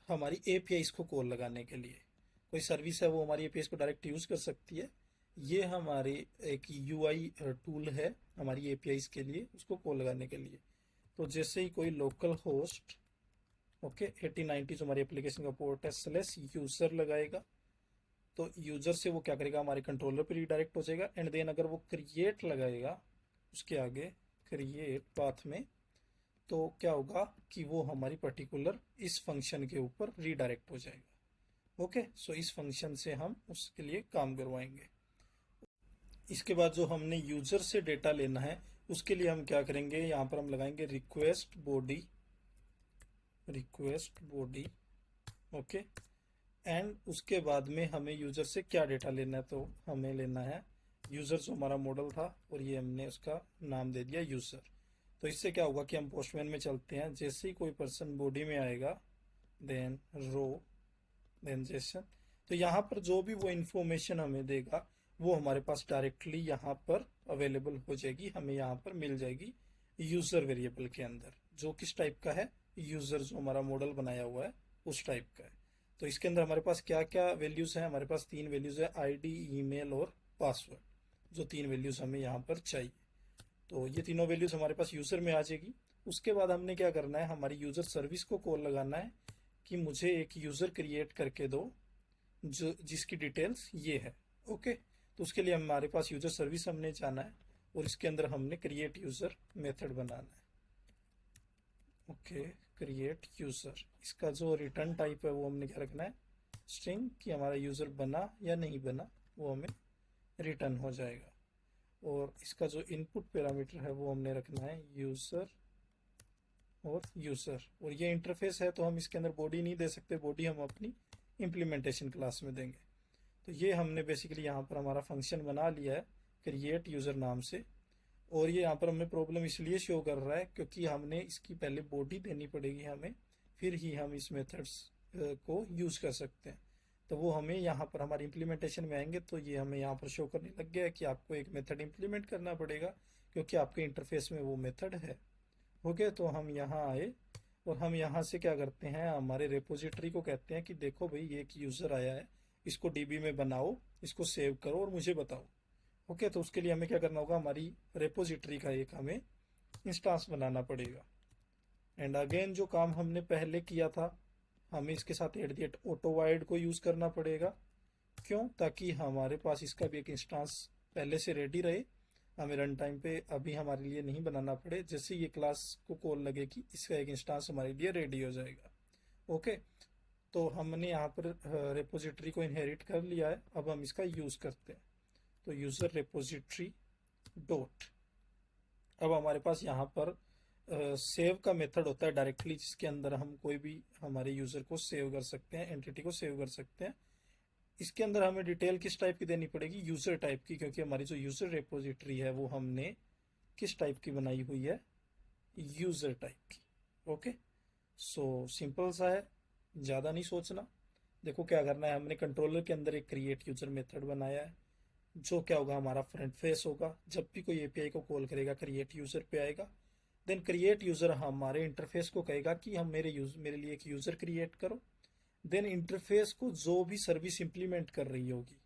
[SPEAKER 1] हमारी एपीआईज को कॉल लगाने के लिए। कोई सर्विस है वो हमारी एपीआईज को डायरेक्ट यूज़ कर सकती है। ये हमारी एक यूआई टूल है हमारी एपीआईज के लिए, उसको कॉल लगाने के लिए। तो जैसे ही कोई लोकल होस्ट, ओके, 8090 जो हमारी एप्लीकेशन का पोर्ट है, स्लैश यूज़र लगाएगा, तो यूज़र से वो क्या करेगा, हमारे कंट्रोलर पे रिडायरेक्ट हो जाएगा। एंड देन अगर वो क्रिएट लगाएगा उसके आगे क्रिएट पाथ में, तो क्या होगा कि वो हमारी पर्टिकुलर इस फंक्शन के ऊपर रीडायरेक्ट हो जाएगा। ओके, सो इस फंक्शन से हम उसके लिए काम करवाएंगे। इसके बाद जो हमने यूजर से डेटा लेना है उसके लिए हम क्या करेंगे, यहाँ पर हम लगाएंगे request body, request body. Okay, and उसके बाद में हमें यूजर से क्या डेटा लेना है, तो हमें लेना है यूजर जो हमारा मॉडल था, और ये हमने उसका नाम दे दिया यूजर। तो इससे क्या होगा कि हम पोस्टमैन में चलते हैं, जैसे ही कोई पर्सन बॉडी में आएगा, देन रो, देन जेसन, तो यहाँ पर जो भी वो इंफॉर्मेशन हमें देगा वो हमारे पास डायरेक्टली यहाँ पर अवेलेबल हो जाएगी, हमें यहाँ पर मिल जाएगी यूजर वेरिएबल के अंदर, जो किस टाइप का है, यूजर जो हमारा मॉडल बनाया हुआ है उस टाइप का है। तो इसके अंदर हमारे पास क्या क्या वैल्यूज हैं, हमारे पास 3 वैल्यूज है, आईडी, ईमेल और पासवर्ड, जो 3 वैल्यूज हमें यहाँ पर चाहिए। तो ये तीनों वैल्यूज हमारे पास यूजर में आ जाएगी। उसके बाद हमने क्या करना है, हमारी यूजर सर्विस को कॉल लगाना है कि मुझे एक यूजर क्रिएट करके दो जो जिसकी डिटेल्स ये है। ओके, तो उसके लिए हमारे पास यूजर सर्विस हमने जाना है और इसके अंदर हमने क्रिएट यूजर मेथड बनाना है। ओके, क्रिएट यूजर, इसका जो रिटर्न टाइप है वो हमने क्या रखना है, स्ट्रिंग, कि हमारा यूजर बना या नहीं बना वो हमें रिटर्न हो जाएगा। और इसका जो इनपुट पैरामीटर है वो हमने रखना है यूजर और यूजर। और ये इंटरफेस है तो हम इसके अंदर बॉडी नहीं दे सकते, बॉडी हम अपनी इम्प्लीमेंटेशन क्लास में देंगे। तो ये हमने बेसिकली यहाँ पर हमारा फंक्शन बना लिया है क्रिएट यूजर नाम से। और ये यहाँ पर हमें प्रॉब्लम इसलिए शो कर रहा है क्योंकि हमने इसकी पहले बॉडी देनी पड़ेगी हमें, फिर ही हम इस मेथड्स को यूज कर सकते हैं। तो वो हमें यहाँ पर हमारे इम्प्लीमेंटेशन में आएंगे तो ये हमें यहाँ पर शो करने लग गया है कि आपको एक मेथड इम्प्लीमेंट करना पड़ेगा क्योंकि आपके इंटरफेस में वो मेथड है। ओके, तो हम यहाँ आए और हम यहाँ से क्या करते हैं, हमारे रेपोजिटरी को कहते हैं कि देखो भाई ये एक यूज़र आया है, इसको डीबी में बनाओ, इसको सेव करो और मुझे बताओ। ओके, तो उसके लिए हमें क्या करना होगा, हमारी रेपोजिटरी का एक हमें इंस्टांस बनाना पड़ेगा। एंड अगेन जो काम हमने पहले किया था हमें इसके साथ ऑटोवाइड को यूज़ करना पड़ेगा। क्यों, ताकि हमारे पास इसका भी एक इंस्टांस पहले से रेडी रहे, हमें रन टाइम पे अभी हमारे लिए नहीं बनाना पड़े, जैसे ये क्लास को कॉल लगेगी इसका एक इंस्टांस हमारे लिए रेडी हो जाएगा। ओके, तो हमने यहाँ पर रेपोजिटरी को इनहेरिट कर लिया है, अब हम इसका यूज़ करते हैं। तो यूज़र रेपोजिटरी डॉट, अब हमारे पास यहाँ पर सेव का मेथड होता है डायरेक्टली, जिसके अंदर हम कोई भी हमारे यूज़र को सेव कर सकते हैं, एंटिटी को सेव कर सकते हैं। इसके अंदर हमें डिटेल किस टाइप की देनी पड़ेगी, यूज़र टाइप की, क्योंकि हमारी जो यूज़र रेपोजिटरी है वो हमने किस टाइप की बनाई हुई है, यूज़र टाइप की। ओके, सो सिंपल सा है, ज़्यादा नहीं सोचना। देखो क्या करना है, हमने कंट्रोलर के अंदर एक क्रिएट यूजर मेथड बनाया है, जो क्या होगा हमारा फ्रंट फेस होगा। जब भी कोई एपीआई को कॉल करेगा क्रिएट यूजर पे आएगा। देन क्रिएट यूजर हमारे इंटरफेस को कहेगा कि हम मेरे लिए एक यूजर क्रिएट करो। देन इंटरफेस को जो भी सर्विस इंप्लीमेंट कर रही होगी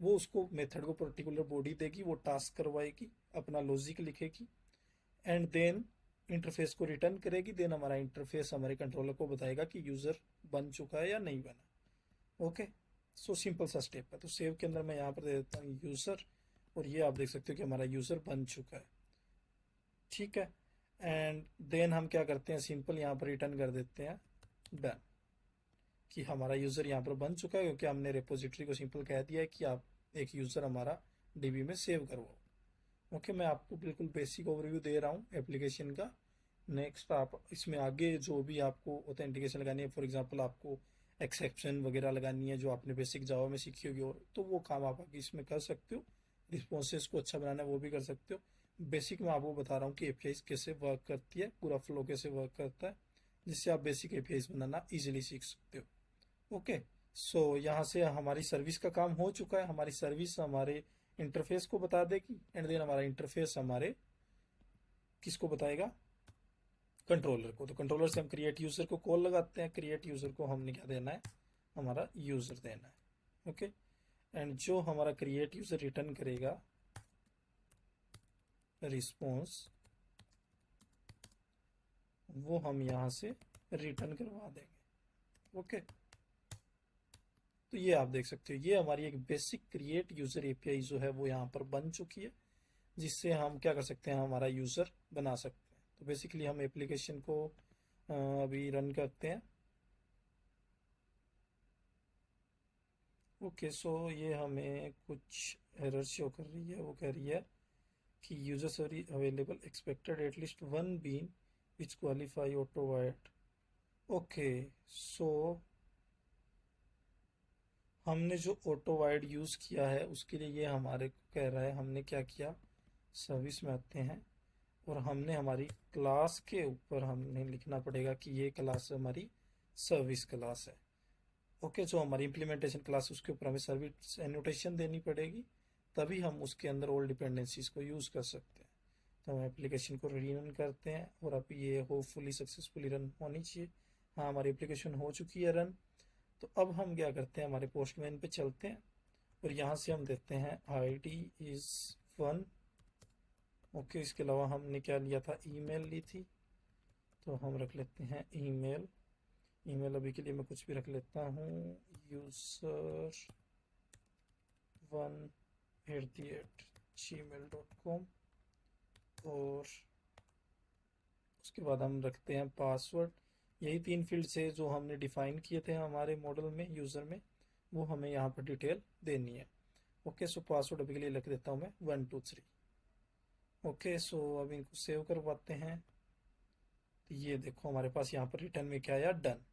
[SPEAKER 1] वो उसको मेथड को पर्टिकुलर बॉडी देगी, वो टास्क करवाएगी, अपना लॉजिक लिखेगी, एंड देन इंटरफेस को रिटर्न करेगी। देन हमारा इंटरफेस हमारे कंट्रोलर को बताएगा कि यूजर बन चुका है या नहीं बना। ओके, सो सिंपल सा स्टेप है। तो सेव के अंदर मैं यहाँ पर दे देता हूँ यूजर, और ये आप देख सकते हो कि हमारा यूजर बन चुका है। ठीक है, एंड देन हम क्या करते हैं, सिंपल यहाँ पर रिटर्न कर देते हैं डन, कि हमारा यूजर यहाँ पर बन चुका है, क्योंकि हमने रिपोजिटरी को सिंपल कह दिया है कि आप एक यूजर हमारा डीबी में सेव करवाओ। ओके, मैं आपको बिल्कुल बेसिक ओवरव्यू दे रहा हूँ एप्लीकेशन का। नेक्स्ट आप इसमें आगे जो भी आपको ऑथेंटिकेशन लगानी है, फॉर एग्जांपल आपको एक्सेप्शन वगैरह लगानी है जो आपने बेसिक जावा में सीखी होगी, और तो वो काम आप आगे इसमें कर सकते हो। रिस्पॉन्सेज को अच्छा बनाना है वो भी कर सकते हो। बेसिक मैं आपको बता रहा हूँ कि एपीआई कैसे वर्क करती है, पूरा फ्लो कैसे वर्क करता है, जिससे आप बेसिक एपीआई बनाना इजीली सीख सकते हो। ओके, सो यहाँ से हमारी सर्विस का काम हो चुका है। हमारी सर्विस हमारे इंटरफेस को बता देगी, एंड देन हमारा इंटरफेस हमारे किसको बताएगा, कंट्रोलर को। तो कंट्रोलर से हम क्रिएट यूजर को कॉल लगाते हैं। क्रिएट यूजर को हमने क्या देना है, हमारा यूजर देना है। ओके, एंड जो हमारा क्रिएट यूजर रिटर्न करेगा रिस्पॉन्स, वो हम यहाँ से रिटर्न करवा देंगे। ओके, तो ये आप देख सकते हो, ये हमारी एक बेसिक क्रिएट यूजर एपीआई जो है वो यहाँ पर बन चुकी है, जिससे हम क्या कर सकते हैं, हमारा यूजर बना सकते हैं। तो बेसिकली हम एप्लीकेशन को अभी रन करते हैं। ओके, सो ये हमें कुछ एरर शो कर रही है। वो कह रही है कि user sorry available, expected at least one bean which qualify ऑटो वाइड। ओके, सो हमने जो ऑटो वाइड यूज़ किया है उसके लिए ये हमारे को कह रहा है, हमने क्या किया, सर्विस में आते हैं और हमने हमारी क्लास के ऊपर हमने लिखना पड़ेगा कि ये क्लास हमारी सर्विस क्लास है। ओके, जो हमारी इम्प्लीमेंटेशन क्लास उसके ऊपर हमें सर्विस एनोटेशन देनी पड़ेगी, तभी हम उसके अंदर ऑल डिपेंडेंसीज को यूज़ कर सकते हैं। तो हम एप्लीकेशन को रन करते हैं, और अब ये होपफुली सक्सेसफुली रन होनी चाहिए। हाँ, हमारी एप्लीकेशन हो चुकी है रन। तो अब हम क्या करते हैं, हमारे पोस्टमैन पे चलते हैं, और यहाँ से हम देते हैं ID इज़ 1। ओके, इसके अलावा हमने क्या लिया था, ईमेल ली थी, तो हम रख लेते हैं ईमेल। ईमेल अभी के लिए मैं कुछ भी रख लेता हूँ, user1@gmail.com, और उसके बाद हम रखते हैं पासवर्ड। यही 3 फील्ड से जो हमने डिफाइन किए थे हमारे मॉडल में, यूज़र में, वो हमें यहाँ पर डिटेल देनी है। ओके, सो पासवर्ड अभी के लिए लिख देता हूँ मैं 123। ओके, सो अब इनको सेव करवाते हैं। तो ये देखो हमारे पास यहाँ पर रिटर्न में क्या आया, डन।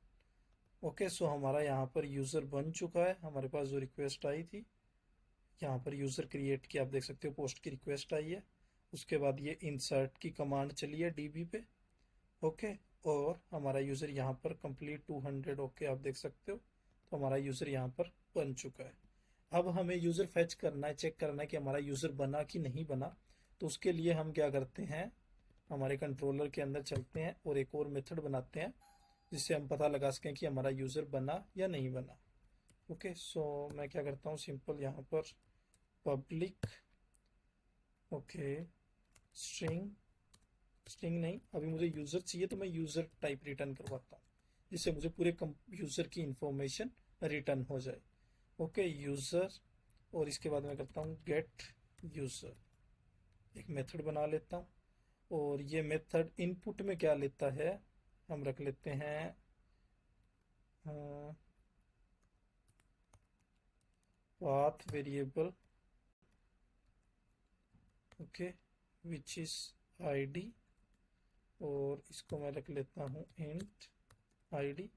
[SPEAKER 1] ओके, सो हमारा यहाँ पर यूज़र बन चुका है। हमारे पास जो रिक्वेस्ट आई थी, यहाँ पर यूज़र क्रिएट की आप देख सकते हो पोस्ट की रिक्वेस्ट आई है। उसके बाद ये इंसर्ट की कमांड चली है डीबी पे। ओके, और हमारा यूज़र यहाँ पर कंप्लीट 200। ओके, आप देख सकते हो, तो हमारा यूज़र यहाँ पर बन चुका है। अब हमें यूज़र फैच करना है, चेक करना है कि हमारा यूज़र बना कि नहीं बना। तो उसके लिए हम क्या करते हैं, हमारे कंट्रोलर के अंदर चलते हैं और एक और मेथड बनाते हैं, जिससे हम पता लगा सकें कि हमारा यूज़र बना या नहीं बना। ओके, सो मैं क्या करता हूँ, सिंपल यहाँ पर पब्लिक, ओके, स्ट्रिंग नहीं, अभी मुझे यूज़र चाहिए तो मैं यूज़र टाइप रिटर्न करवाता हूँ, जिससे मुझे पूरे यूज़र की इंफॉर्मेशन रिटर्न हो जाए। ओके, यूज़र, और इसके बाद मैं करता हूँ गेट यूज़र, एक मेथड बना लेता हूँ। और ये मेथड इनपुट में क्या लेता है, हम रख लेते हैं path variable, okay, which is ID, और इसको मैं रख लेता हूँ इंट ID,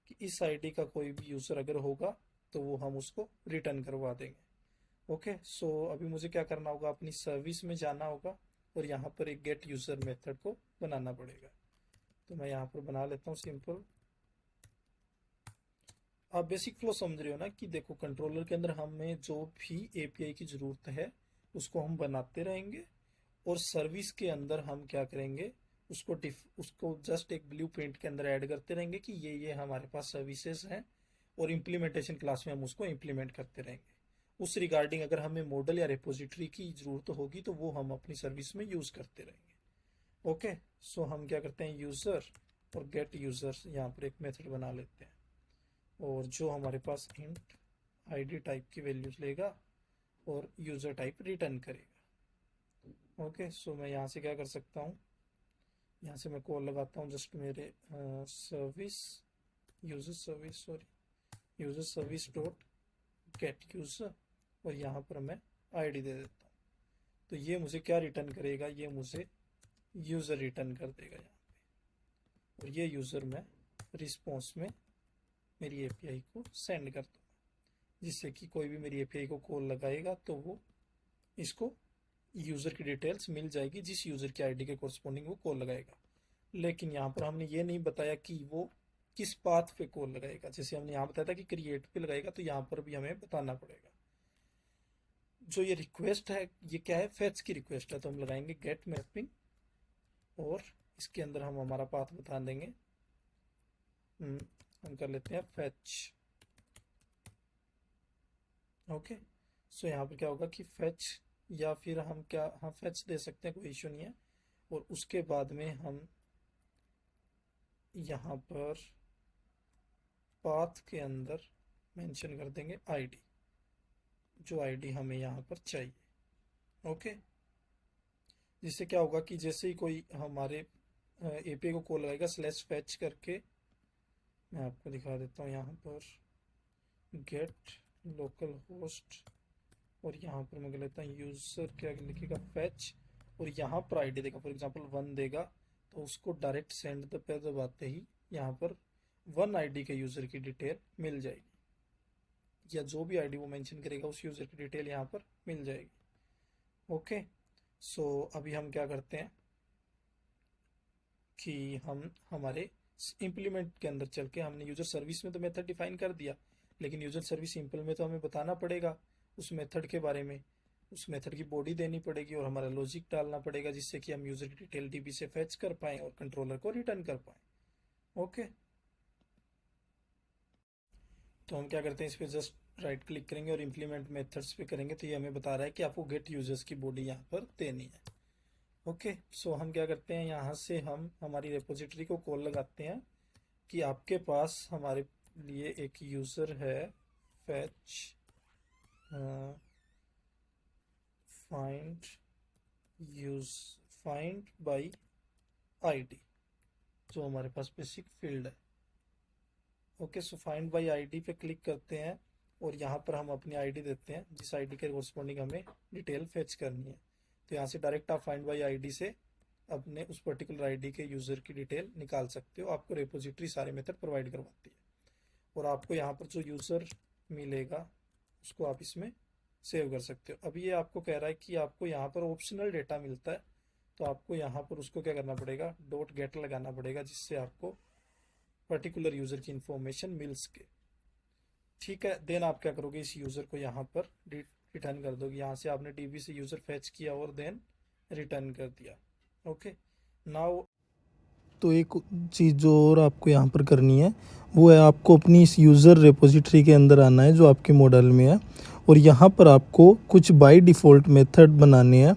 [SPEAKER 1] कि इस ID का कोई भी यूज़र अगर होगा तो वो हम उसको रिटर्न करवा देंगे। ओके, सो अभी मुझे क्या करना होगा, अपनी सर्विस में जाना होगा और यहाँ पर एक गेट यूज़र मेथड को बनाना पड़ेगा। तो मैं यहाँ पर बना लेता हूँ सिंपल आप बेसिक फ्लो समझ रहे हो ना कि देखो कंट्रोलर के अंदर हमें जो भी एपीआई की ज़रूरत है उसको हम बनाते रहेंगे, और सर्विस के अंदर हम क्या करेंगे, उसको जस्ट एक ब्लू प्रिंट के अंदर ऐड करते रहेंगे कि ये हमारे पास सर्विसेज हैं, और इम्प्लीमेंटेशन क्लास में हम उसको इम्प्लीमेंट करते रहेंगे। उस रिगार्डिंग अगर हमें मॉडल या रिपोजिटरी की ज़रूरत होगी तो वो हम अपनी सर्विस में यूज़ करते रहेंगे। ओके, सो हम क्या करते हैं, यूज़र और गेट यूज़र यहाँ पर एक मेथड बना लेते हैं, और जो हमारे पास इंट आईडी टाइप की वैल्यूज लेगा और यूज़र टाइप रिटर्न करेगा। ओके, सो मैं यहाँ से क्या कर सकता हूँ, यहाँ से मैं कॉल लगाता हूँ जस्ट मेरे user service dot gate user, और यहाँ पर मैं आईडी दे देता हूँ। तो ये मुझे क्या रिटर्न करेगा, ये मुझे यूज़र रिटर्न कर देगा यहाँ पे, और ये यूज़र मैं रिस्पॉन्स में मेरी एपीआई को सेंड कर दूँगा, जिससे कि कोई भी मेरी एपीआई को कॉल लगाएगा तो वो इसको यूज़र की डिटेल्स मिल जाएगी, जिस यूज़र की आईडी के कोरस्पॉन्डिंग वो कॉल लगाएगा। लेकिन यहाँ पर हमने ये नहीं बताया कि वो किस पाथ पे कॉल लगाएगा। जैसे हमने यहाँ बताया था कि क्रिएट पे लगाएगा, तो यहाँ पर भी हमें बताना पड़ेगा। जो ये रिक्वेस्ट है ये क्या है, फेच की रिक्वेस्ट है, तो हम लगाएंगे गेट मैपिंग, और इसके अंदर हम हमारा पाथ बता देंगे। हम कर लेते हैं फेच। ओके, सो यहाँ पर क्या होगा कि फेच, या फिर हम फेच दे सकते हैं, कोई इशू नहीं है। और उसके बाद में हम यहाँ पर पाथ के अंदर मेंशन कर देंगे आईडी, जो आईडी हमें यहाँ पर चाहिए। ओके, जिससे क्या होगा कि जैसे ही कोई हमारे एपीआई को कॉल लगाएगा /fetch करके, मैं आपको दिखा देता हूँ यहाँ पर गेट लोकल होस्ट, और यहाँ पर मैं लेता हूँ यूज़र क्या लिखेगा फेच, और यहाँ पर आईडी देगा, फॉर एग्जांपल 1 देगा, तो उसको डायरेक्ट सेंड पे दबाते ही यहाँ पर 1 आईडी के यूज़र की डिटेल मिल जाएगी, या जो भी आईडी वो मेंशन करेगा उस यूज़र की डिटेल यहाँ पर मिल जाएगी। ओके, सो अभी हम क्या करते हैं कि हम हमारे इम्प्लीमेंट के अंदर चल के, हमने यूज़र सर्विस में तो मेथड डिफाइन कर दिया, लेकिन यूज़र सर्विस सिंपल में तो हमें बताना पड़ेगा उस मेथड के बारे में, उस मेथड की बॉडी देनी पड़ेगी और हमारा लॉजिक डालना पड़ेगा, जिससे कि हम यूज़र की डिटेल डीबी से फेच कर पाएँ और कंट्रोलर को रिटर्न कर पाएँ। ओके, तो हम क्या करते हैं, इस पर जस्ट राइट क्लिक करेंगे और इम्प्लीमेंट मेथड्स पे करेंगे, तो ये हमें बता रहा है कि आपको गेट यूजर्स की बॉडी यहाँ पर देनी है। ओके, सो हम क्या करते हैं, यहाँ से हम हमारी रेपोजिटरी को कॉल लगाते हैं कि आपके पास हमारे लिए एक यूज़र है फेच फाइंड बाय आईडी, जो हमारे पास बेसिक फील्ड है। Okay, so find by ID पे क्लिक करते हैं, और यहाँ पर हम अपनी आईडी देते हैं, जिस आईडी के कोरस्पॉन्डिंग हमें डिटेल फेच करनी है। तो यहाँ से डायरेक्ट आप फाइंड बाय आईडी से अपने उस पर्टिकुलर आईडी के यूज़र की डिटेल निकाल सकते हो। आपको रेपोजिटरी सारे मेथड प्रोवाइड करवाती है, और आपको यहाँ पर जो यूज़र मिलेगा उसको आप इसमें सेव कर सकते हो। अभी ये आपको कह रहा है कि आपको यहाँ पर ऑप्शनल डेटा मिलता है, तो आपको यहाँ पर उसको क्या करना पड़ेगा, .get लगाना पड़ेगा, जिससे आपको पर्टिकुलर यूज़र की इंफॉर्मेशन मिल सके। ठीक है, देन आप क्या करोगे, इस यूज़र को यहाँ पर रिटर्न कर दोगे। यहाँ से आपने डीबी से यूज़र फेच किया और देन रिटर्न कर दिया। ओके, नाउ
[SPEAKER 2] तो एक चीज़ जो और आपको यहाँ पर करनी है वो है, आपको अपनी इस यूज़र रेपोजिटरी के अंदर आना है जो आपके मॉडल में है, और यहाँ पर आपको कुछ बाय डिफ़ॉल्ट मेथड बनाने हैं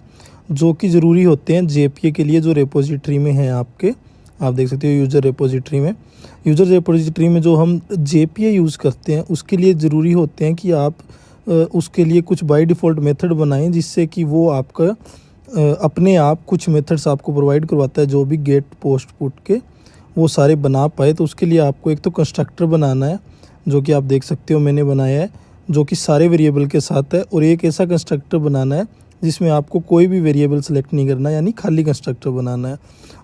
[SPEAKER 2] जो कि ज़रूरी होते हैं जेपीए के लिए, जो रेपोजिटरी में है आपके। आप देख सकते हो यूज़र रेपोजिटरी में जो हम जेपीए यूज़ करते हैं उसके लिए ज़रूरी होते हैं कि आप उसके लिए कुछ बाय डिफ़ॉल्ट मेथड बनाएं, जिससे कि वो आपका अपने आप कुछ मेथड्स आपको प्रोवाइड करवाता है, जो भी गेट पोस्ट पुट के वो सारे बना पाए। तो उसके लिए आपको एक तो कंस्ट्रक्टर बनाना है, जो कि आप देख सकते हो मैंने बनाया है, जो कि सारे वेरिएबल के साथ है, और एक ऐसा कंस्ट्रक्टर बनाना है जिसमें आपको कोई भी वेरिएबल सेलेक्ट नहीं करना, यानी खाली कंस्ट्रक्टर बनाना है।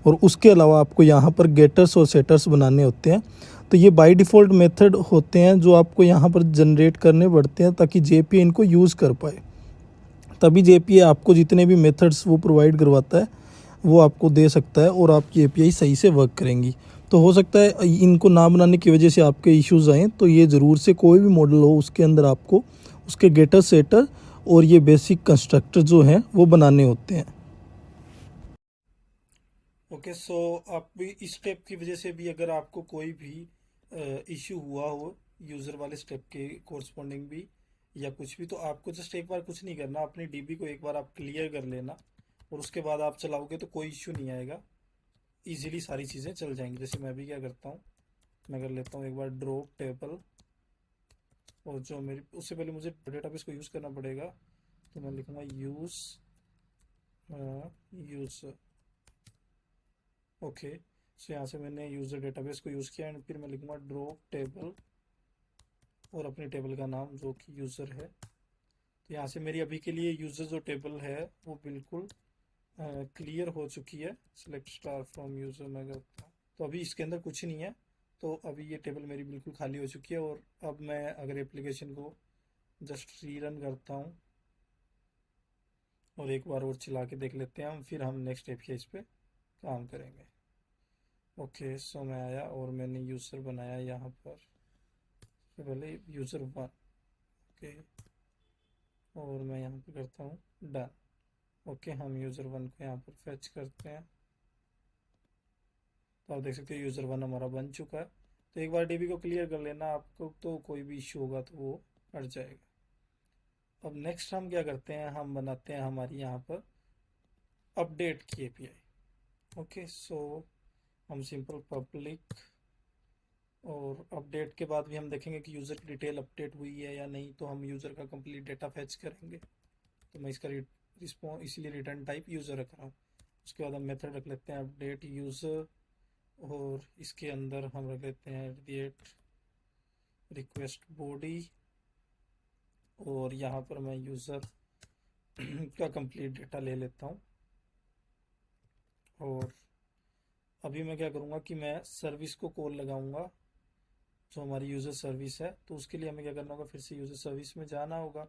[SPEAKER 2] और उसके अलावा आपको यहाँ पर गेटर्स और सेटर्स बनाने होते हैं। तो ये बाय डिफ़ॉल्ट मेथड होते हैं जो आपको यहाँ पर जनरेट करने पड़ते हैं, ताकि जेपीए इनको यूज़ कर पाए। तभी जेपीए आपको जितने भी मेथड्स वो प्रोवाइड करवाता है वो आपको दे सकता है, और आपकी एपीआई सही से वर्क करेंगी। तो तो हो सकता है इनको ना बनाने की वजह से आपके इश्यूज़ आएँ, तो ये ज़रूर से कोई भी मॉडल हो उसके अंदर आपको उसके गेटर सेटर और ये बेसिक कंस्ट्रक्टर जो हैं वो बनाने होते हैं।
[SPEAKER 1] ओके, सो आप भी इस स्टेप की वजह से भी अगर आपको कोई भी इश्यू हुआ हो यूज़र वाले स्टेप के कोरस्पॉन्डिंग भी या कुछ भी, तो आपको जस्ट एक बार कुछ नहीं करना, अपनी डीबी को एक बार आप क्लियर कर लेना और उसके बाद आप चलाओगे तो कोई इश्यू नहीं आएगा, इजीली सारी चीज़ें चल जाएंगी। जैसे मैं भी क्या करता हूँ, मैं कर लेता हूँ एक बार ड्रॉप टेबल, और जो मेरी उससे पहले मुझे डेटाबेस को यूज़ करना पड़ेगा, तो मैं लिखूँगा यूज़ यूज़र। ओके, सो यहाँ से मैंने यूज़र डेटाबेस को यूज़ किया एंड फिर मैं लिखूँगा ड्रॉप टेबल और अपनी टेबल का नाम जो कि यूज़र है। तो यहाँ से मेरी अभी के लिए यूज़र जो टेबल है वो बिल्कुल क्लियर हो चुकी है। सिलेक्ट स्टार फ्रॉम यूज़र मैं करता हूँ, तो अभी इसके अंदर कुछ नहीं है, तो अभी ये टेबल मेरी बिल्कुल खाली हो चुकी है। और अब मैं अगर एप्लीकेशन को जस्ट रीरन करता हूँ और एक बार और चला के देख लेते हैं हम, फिर हम नेक्स्ट एपीआई पे काम करेंगे। ओके, सो मैं आया और मैंने यूज़र बनाया यहाँ पर, सबसे पहले यूज़र वन। ओके, और मैं यहाँ पे करता हूँ डन। ओके, हम यूज़र वन को यहाँ पर फैच करते हैं, तो आप देख सकते हैं यूज़र वन हमारा बन चुका है। तो एक बार डीबी को क्लियर कर लेना आपको, तो कोई भी इशू होगा तो वो हट जाएगा। अब नेक्स्ट हम क्या करते हैं, हम बनाते हैं हमारी यहाँ पर अपडेट की एपीआई। ओके, सो हम सिंपल पब्लिक, और अपडेट के बाद भी हम देखेंगे कि यूज़र की डिटेल अपडेट हुई है या नहीं, तो हम यूज़र का कंप्लीट डेटा फैच करेंगे। तो मैं इसका रिस्पॉन्स इसलिए रिटर्न टाइप यूज़र रख रहा हूँ। उसके बाद हम मेथड रख लेते हैं अपडेट यूज़र, और इसके अंदर हम रख लेते हैं एट रिक्वेस्ट बॉडी, और यहाँ पर मैं यूज़र का कंप्लीट डेटा ले लेता हूँ। और अभी मैं क्या करूँगा कि मैं सर्विस को कॉल लगाऊंगा, जो हमारी यूज़र सर्विस है। तो उसके लिए हमें क्या करना होगा, फिर से यूज़र सर्विस में जाना होगा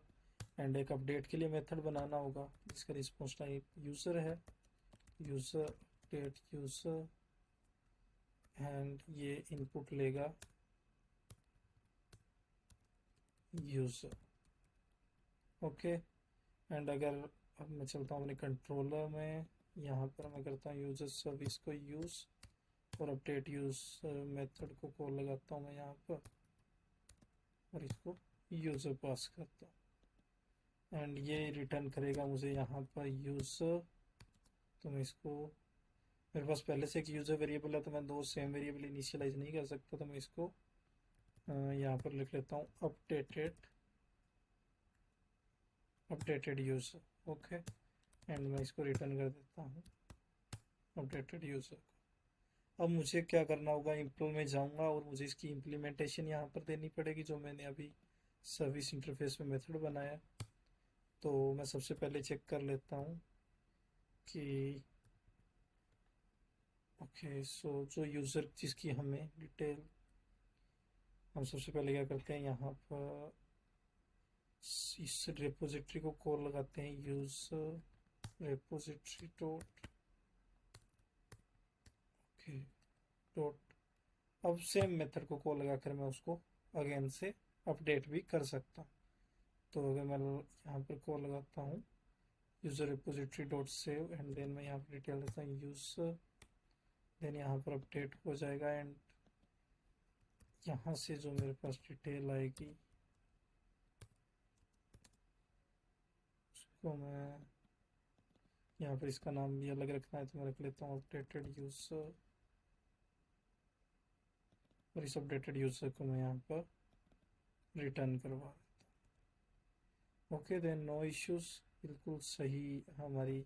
[SPEAKER 1] एंड एक अपडेट के लिए मेथड बनाना होगा जिसका रिस्पॉन्स टाइप यूज़र है, यूज़र अपडेट यूज़र, एंड ये इनपुट लेगा यूज़र। ओके, एंड अगर अब मैं चलता हूँ अपने कंट्रोलर में, यहाँ पर मैं करता हूँ यूज़र सर्विस को यूज़ और अपडेट यूज़ मेथड को कॉल लगाता हूँ मैं यहाँ पर, और इसको यूज़र पास करता हूँ एंड ये रिटर्न करेगा मुझे यहाँ पर यूज़र। तो मैं इसको, मेरे पास पहले से एक यूज़र वेरिएबल है तो मैं दो सेम वेरिएबल इनिशियलाइज नहीं कर सकता, तो मैं इसको यहाँ पर लिख लेता हूँ अपडेटेड यूज़र। ओके, एंड मैं इसको रिटर्न कर देता हूँ अपडेटेड यूज़र। अब मुझे क्या करना होगा, इम्प्लो में जाऊँगा और मुझे इसकी इम्प्लीमेंटेशन यहाँ पर देनी पड़ेगी, जो मैंने अभी सर्विस इंटरफेस में मेथड बनाया। तो मैं सबसे पहले चेक कर लेता हूँ कि ओके, सो जो यूज़र जिसकी हमें डिटेल, हम सबसे पहले क्या करते हैं, यहाँ पर इस रेपोजिटरी को कॉल लगाते हैं user repository dot, okay dot. अब सेम मेथड को कॉल लगाकर मैं उसको अगेन से अपडेट भी कर सकता हूँ। तो अगर मैं यहाँ पर कॉल लगाता हूँ user repository dot save and then मैं यहाँ पर डिटेल देता हूँ यूज़र, देन यहाँ पर अपडेट हो जाएगा एंड यहाँ से जो मेरे पास डिटेल आएगी उसको मैं यहाँ पर, इसका नाम भी अलग रखना है तो मैं रख लेता हूँ अपडेटेड यूज़र, और इस अपडेटेड यूज़र को मैं यहाँ पर रिटर्न करवा देता हूँ। ओके, देन नो इश्यूज, बिल्कुल सही हमारी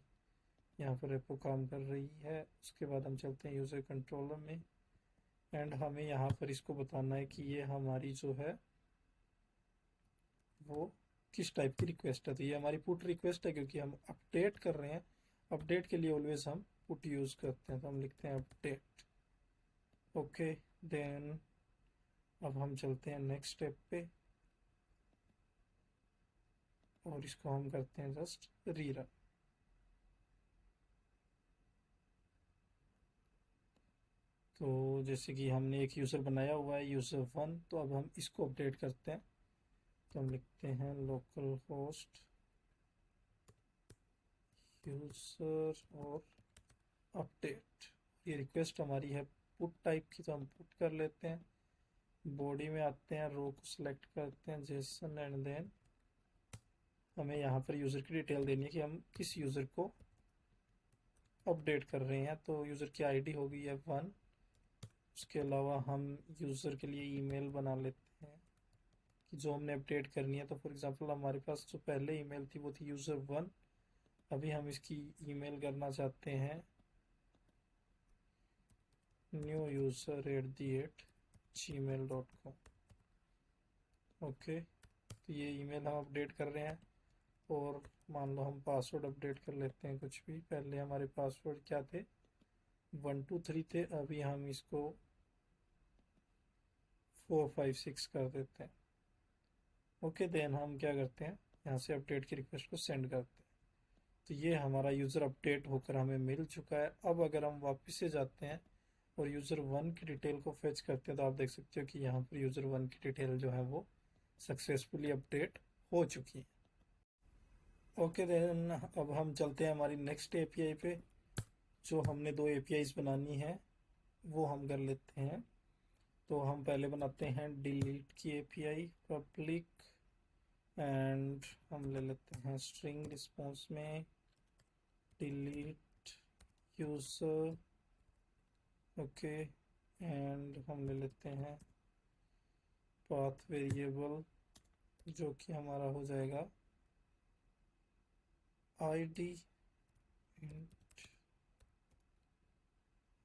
[SPEAKER 1] यहाँ पर रेपो काम कर रही है। उसके बाद हम चलते हैं यूज़र कंट्रोलर में एंड हमें यहाँ पर इसको बताना है कि ये हमारी जो है वो किस टाइप की रिक्वेस्ट है। तो ये हमारी पुट रिक्वेस्ट है क्योंकि हम अपडेट कर रहे हैं, अपडेट के लिए ऑलवेज हम पुट यूज़ करते हैं, तो हम लिखते हैं अपडेट। ओके, देन अब हम चलते हैं नेक्स्ट स्टेप पे और इसको हम करते हैं जस्ट रीरन। तो जैसे कि हमने एक यूज़र बनाया हुआ है यूज़र वन, तो अब हम इसको अपडेट करते हैं। तो हम लिखते हैं लोकल होस्ट यूज़र और अपडेट। ये रिक्वेस्ट हमारी है पुट टाइप की, तो हम पुट कर लेते हैं। बॉडी में आते हैं, रो को सिलेक्ट करते हैं जेसन, एंड देन हमें यहाँ पर यूज़र की डिटेल देनी है कि हम किस यूज़र को अपडेट कर रहे हैं। तो यूज़र की आईडी होगी है वन। उसके अलावा हम यूज़र के लिए ईमेल बना लेते हैं कि जो हमने अपडेट करनी है। तो फॉर एग्जांपल हमारे पास जो पहले ईमेल थी वो थी यूज़र वन। अभी हम इसकी ईमेल करना चाहते हैं newuser@gmail.com। ओके, तो ये ईमेल हम अपडेट कर रहे हैं। और मान लो हम पासवर्ड अपडेट कर लेते हैं कुछ भी। पहले हमारे पासवर्ड क्या थे, 123 थे, अभी हम इसको 456 कर देते हैं। ओके, देन हम क्या करते हैं, यहाँ से अपडेट की रिक्वेस्ट को सेंड करते हैं। तो ये हमारा यूज़र अपडेट होकर हमें मिल चुका है। अब अगर हम वापस से जाते हैं और यूज़र वन की डिटेल को फेच करते हैं, तो आप देख सकते हो कि यहाँ पर यूज़र वन की डिटेल जो है वो सक्सेसफुली अपडेट हो चुकी है। ओके, देन अब हम चलते हैं हमारी नेक्स्ट एपीआई पे। जो हमने दो एपीआईज बनानी है वो हम कर लेते हैं। तो हम पहले बनाते हैं डिलीट की एपीआई, पब्लिक, एंड हम ले लेते हैं स्ट्रिंग रिस्पॉन्स में डिलीट यूज़र। ओके, एंड हम ले लेते हैं पाथ वेरिएबल जो कि हमारा हो जाएगा आईडी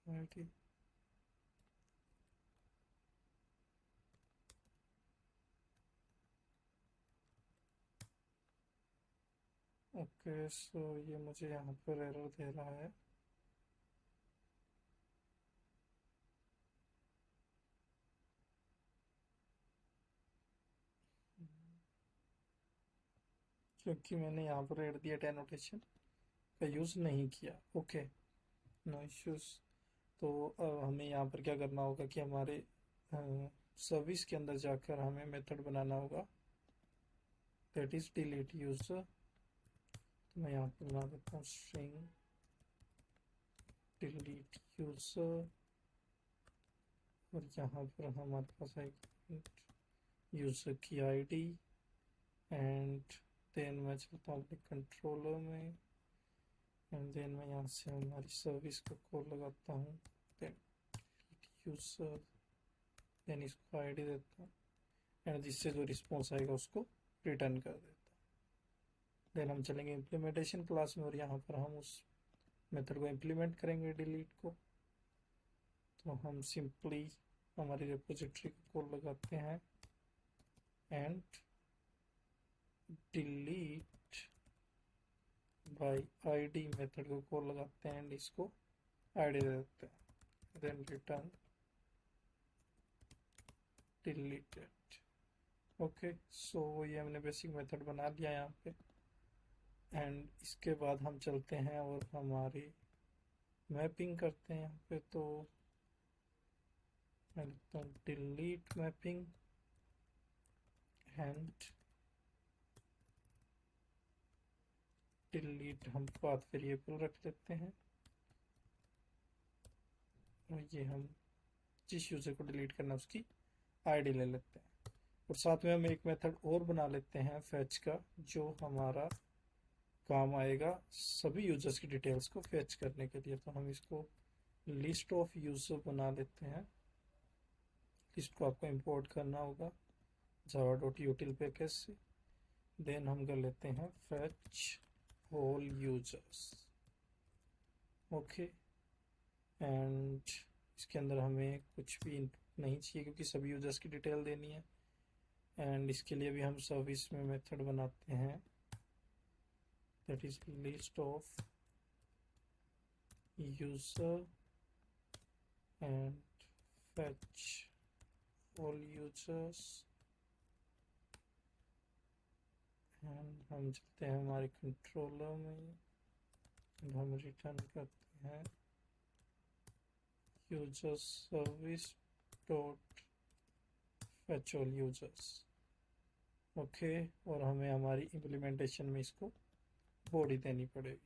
[SPEAKER 1] आईडी। ओके, सो ये मुझे यहाँ पर एरर दे रहा है। क्योंकि मैंने यहाँ पर ऐड दिया डेनोटेशन का यूज़ नहीं किया। Okay, no issues. तो अब हमें यहाँ पर क्या करना होगा कि हमारे सर्विस के अंदर जाकर हमें मेथड बनाना होगा, दैट इज डिलीट यूज़र। तो मैं यहाँ पर बना देता हूँ स्ट्रिंग डिलीट यूज़र, और यहाँ पर हमारे पास आएगी यूज़र की आईडी, एंड देन मैं चलता हूँ अपने कंट्रोलर में, एंड देन मैं यहाँ से हमारी सर्विस को कॉल लगाता हूँ, देन यूज़र, देन इसको आईडी देता हूँ, एंड जिससे जो रिस्पॉन्स आएगा उसको रिटर्न कर देता हूँ। देन हम चलेंगे इम्प्लीमेंटेशन क्लास में, और यहाँ पर हम उस मेथड को इम्प्लीमेंट करेंगे डिलीट को। तो हम सिंपली हमारी रिपोजिटरी को कॉल लगाते हैं and delete bye ID method को कॉल लगाते हैं, एंड इसको आईडी दे देते हैं, देन रिटर्न डिलीटेड। ओके, सो ये हमने बेसिक मेथड बना लिया यहाँ पे। एंड इसके बाद हम चलते हैं और हमारी मैपिंग करते हैं यहाँ पे। तो मैं लिखता हूँ डिलीट मैपिंग एंड डिलीट, हम पाथ वेरिएबल रख लेते हैं, और ये हम जिस यूज़र को डिलीट करना उसकी आईडी ले लेते हैं। और साथ में हम एक मेथड और बना लेते हैं फैच का, जो हमारा काम आएगा सभी यूजर्स की डिटेल्स को फैच करने के लिए। तो हम इसको लिस्ट ऑफ यूजर बना लेते हैं। लिस्ट को आपको इंपोर्ट करना होगा java.util पैकेज से। देन हम कर लेते हैं fetch all users. Okay, and इसके अंदर हमें कुछ भी इनपुट नहीं चाहिए क्योंकि सभी यूजर्स की डिटेल देनी है। एंड इसके लिए भी हम सर्विस में मेथड बनाते हैं, that is list of user and fetch all users। And हम चलते हैं हमारे कंट्रोलर में, हम रिटर्न करते हैं users service dot fetch all users। Okay, और हमें हमारी इम्प्लीमेंटेशन में इसको बॉडी देनी पड़ेगी,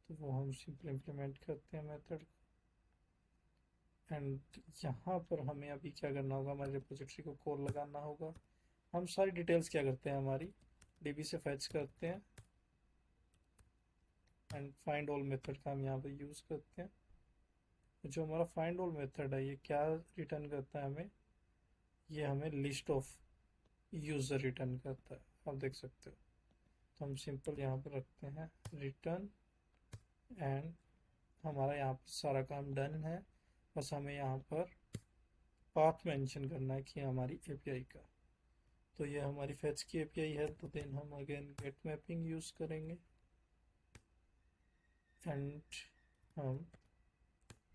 [SPEAKER 1] तो वो हम सिंपल इम्प्लीमेंट करते हैं मेथड। एंड यहाँ पर हमें अभी क्या करना होगा, हमारी रिपोजिटरी को कॉल लगाना होगा। हम सारी डिटेल्स क्या करते हैं, हमारी डीबी से फैच करते हैं एंड फाइंड ऑल मेथड का हम यहाँ पर यूज़ करते हैं। जो हमारा फाइंड ऑल मेथड है ये क्या रिटर्न करता है हमें, ये हमें लिस्ट ऑफ यूज़र रिटर्न करता है, आप देख सकते हो। तो हम सिंपल यहाँ पर रखते हैं रिटर्न एंड हमारा यहाँ पर सारा काम डन है। बस हमें यहाँ पर पाथ मेंशन करना है कि हमारी एपीआई का, तो ये हमारी फैच की एपीआई है। तो देन हम अगेन गेट मैपिंग यूज़ करेंगे एंड हम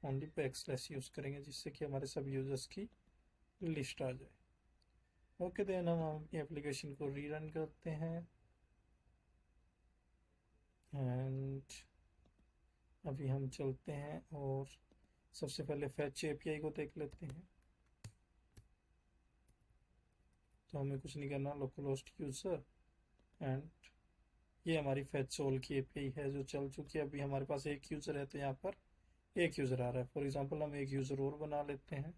[SPEAKER 1] ओनली बैकस्लैश यूज़ करेंगे जिससे कि हमारे सब यूजर्स की लिस्ट आ जाए। ओके, देन हम एप्लीकेशन को रीरन करते हैं एंड अभी हम चलते हैं और सबसे पहले फैच एपीआई को देख लेते हैं। तो हमें कुछ नहीं करना, लोकल होस्ट यूज़र एंड ये हमारी फैच ऑल की एपीआई है जो चल चुकी है। अभी हमारे पास एक यूज़र है तो यहाँ पर एक यूज़र आ रहा है। फॉर एग्जांपल हम एक यूज़र और बना लेते हैं,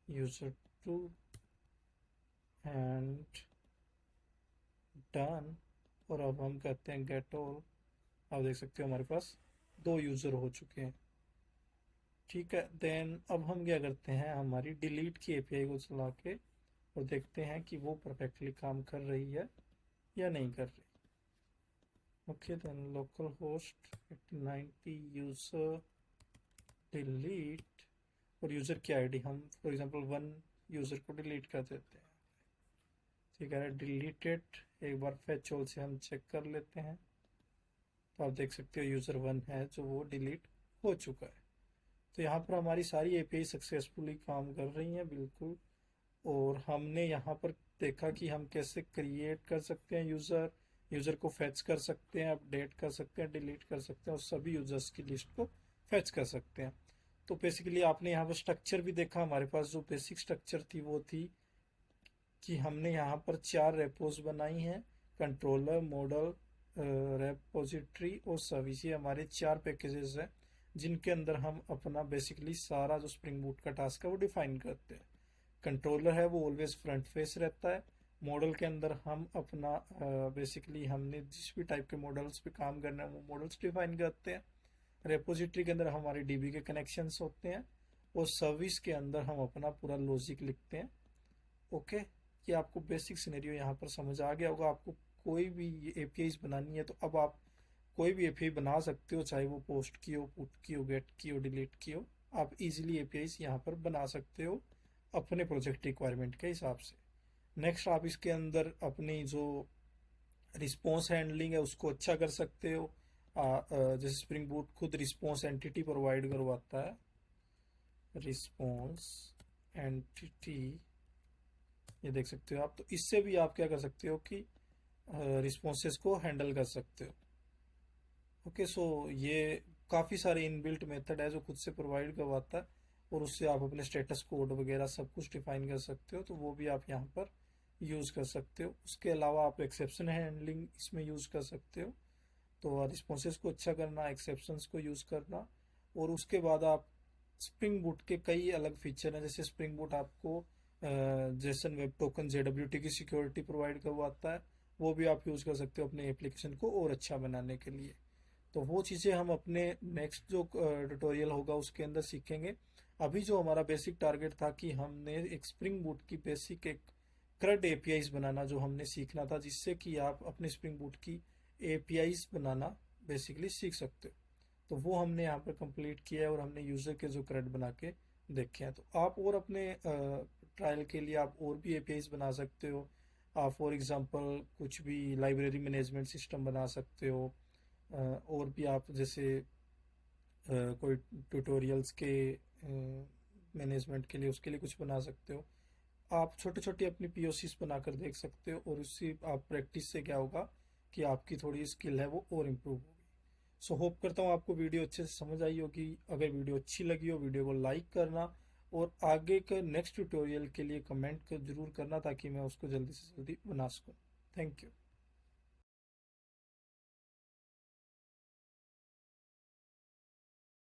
[SPEAKER 1] यूज़र 2 एंड डन, और अब हम कहते हैं गेट ऑल। आप देख सकते हो हमारे पास 2 यूज़र हो चुके हैं, ठीक है। देन अब हम क्या करते हैं, हमारी डिलीट की एपीआई को चला के और देखते हैं कि वो परफेक्टली काम कर रही है या नहीं कर रही। Okay, then local host 90 user delete, और यूज़र की आईडी हम फॉर एग्जांपल 1 यूज़र को डिलीट कर देते हैं, ठीक है। डिलीटेड, एक बार फैच ऑल से हम चेक कर लेते हैं। तो आप देख सकते हो यूज़र 1 है जो वो डिलीट हो चुका है। तो यहाँ पर हमारी सारी एपीआई सक्सेसफुली काम कर रही हैं बिल्कुल। और हमने यहाँ पर देखा कि हम कैसे क्रिएट कर सकते हैं यूज़र को फैच कर सकते हैं, अपडेट कर सकते हैं, डिलीट कर सकते हैं और सभी यूज़र्स की लिस्ट को फैच कर सकते हैं। तो बेसिकली आपने यहाँ पर स्ट्रक्चर भी देखा, हमारे पास जो बेसिक स्ट्रक्चर थी वो थी कि हमने यहाँ पर 4 रेपोज बनाई हैं, कंट्रोलर, मॉडल, रेपोजिटरी और सर्विस। ये हमारे 4 पैकेजेस हैं जिनके अंदर हम अपना बेसिकली सारा जो स्प्रिंग बूट का टास्क है वो डिफाइन करते हैं। कंट्रोलर है वो ऑलवेज फ्रंट फेस रहता है। मॉडल के अंदर हम अपना बेसिकली हमने जिस भी टाइप के मॉडल्स पे काम करना है वो मॉडल्स डिफाइन करते हैं। रेपोजिटरी के अंदर हमारे डीबी के कनेक्शंस होते हैं और सर्विस के अंदर हम अपना पूरा लॉजिक लिखते हैं। ओके, ये आपको बेसिक सिनेरियो यहाँ पर समझ आ गया होगा। आपको कोई भी एपीआईज बनानी है तो अब आप कोई भी एपीआई बना सकते हो, चाहे वो पोस्ट की हो, पुट की हो, गेट की हो, डिलीट की हो। आप इजीली एपीआईज यहाँ पर बना सकते हो अपने प्रोजेक्ट रिक्वायरमेंट के हिसाब से। नेक्स्ट, आप इसके अंदर अपनी जो रिस्पॉन्स हैंडलिंग है उसको अच्छा कर सकते हो। जैसे स्प्रिंग बूट खुद रिस्पॉन्स एंटिटी प्रोवाइड करवाता है, रिस्पॉन्स एंटिटी, ये देख सकते हो आप। तो इससे भी आप क्या कर सकते हो कि रिस्पॉन्सेस को हैंडल कर सकते हो। ओके, सो ये काफ़ी सारे इनबिल्ट मेथड है जो खुद से प्रोवाइड करवाता है और उससे आप अपने स्टेटस कोड वगैरह सब कुछ डिफाइन कर सकते हो। तो वो भी आप यहाँ पर यूज़ कर सकते हो। उसके अलावा आप एक्सेप्शन हैंडलिंग इसमें यूज़ कर सकते हो। तो रिस्पॉन्सेस को अच्छा करना, एक्सेप्शंस को यूज़ करना, और उसके बाद आप स्प्रिंग बूट के कई अलग फीचर हैं। जैसे स्प्रिंग बूट आपको जेसन वेब टोकन JWT की सिक्योरिटी प्रोवाइड करवाता है, वो भी आप यूज़ कर सकते हो अपने एप्लीकेशन को और अच्छा बनाने के लिए। तो वो चीज़ें हम अपने नेक्स्ट जो ट्यूटोरियल होगा उसके अंदर सीखेंगे। अभी जो हमारा बेसिक टारगेट था कि हमने एक स्प्रिंग बूट की बेसिक एक CRUD एपीआईज बनाना जो हमने सीखना था, जिससे कि आप अपने स्प्रिंग बूट की एपीआईज बनाना बेसिकली सीख सकते हो। तो वो हमने यहाँ पर कंप्लीट किया है और हमने यूज़र के जो CRUD बना के देखे हैं। तो आप और अपने ट्रायल के लिए आप और भी एपीआईज बना सकते हो। आप फॉर एग्जांपल कुछ भी लाइब्रेरी मैनेजमेंट सिस्टम बना सकते हो, और भी आप जैसे कोई ट्यूटोरियल्स के मैनेजमेंट के लिए उसके लिए कुछ बना सकते हो। आप छोटे छोटे अपनी POCs बनाकर देख सकते हो और उससे आप प्रैक्टिस से क्या होगा कि आपकी थोड़ी स्किल है वो और इम्प्रूव होगी। सो होप करता हूँ आपको वीडियो अच्छे से समझ आई होगी। अगर वीडियो अच्छी लगी हो वीडियो को लाइक करना और आगे का नेक्स्ट ट्यूटोरियल के लिए कमेंट कर जरूर करना ताकि मैं उसको जल्दी से जल्दी बना सकूँ। Thank you.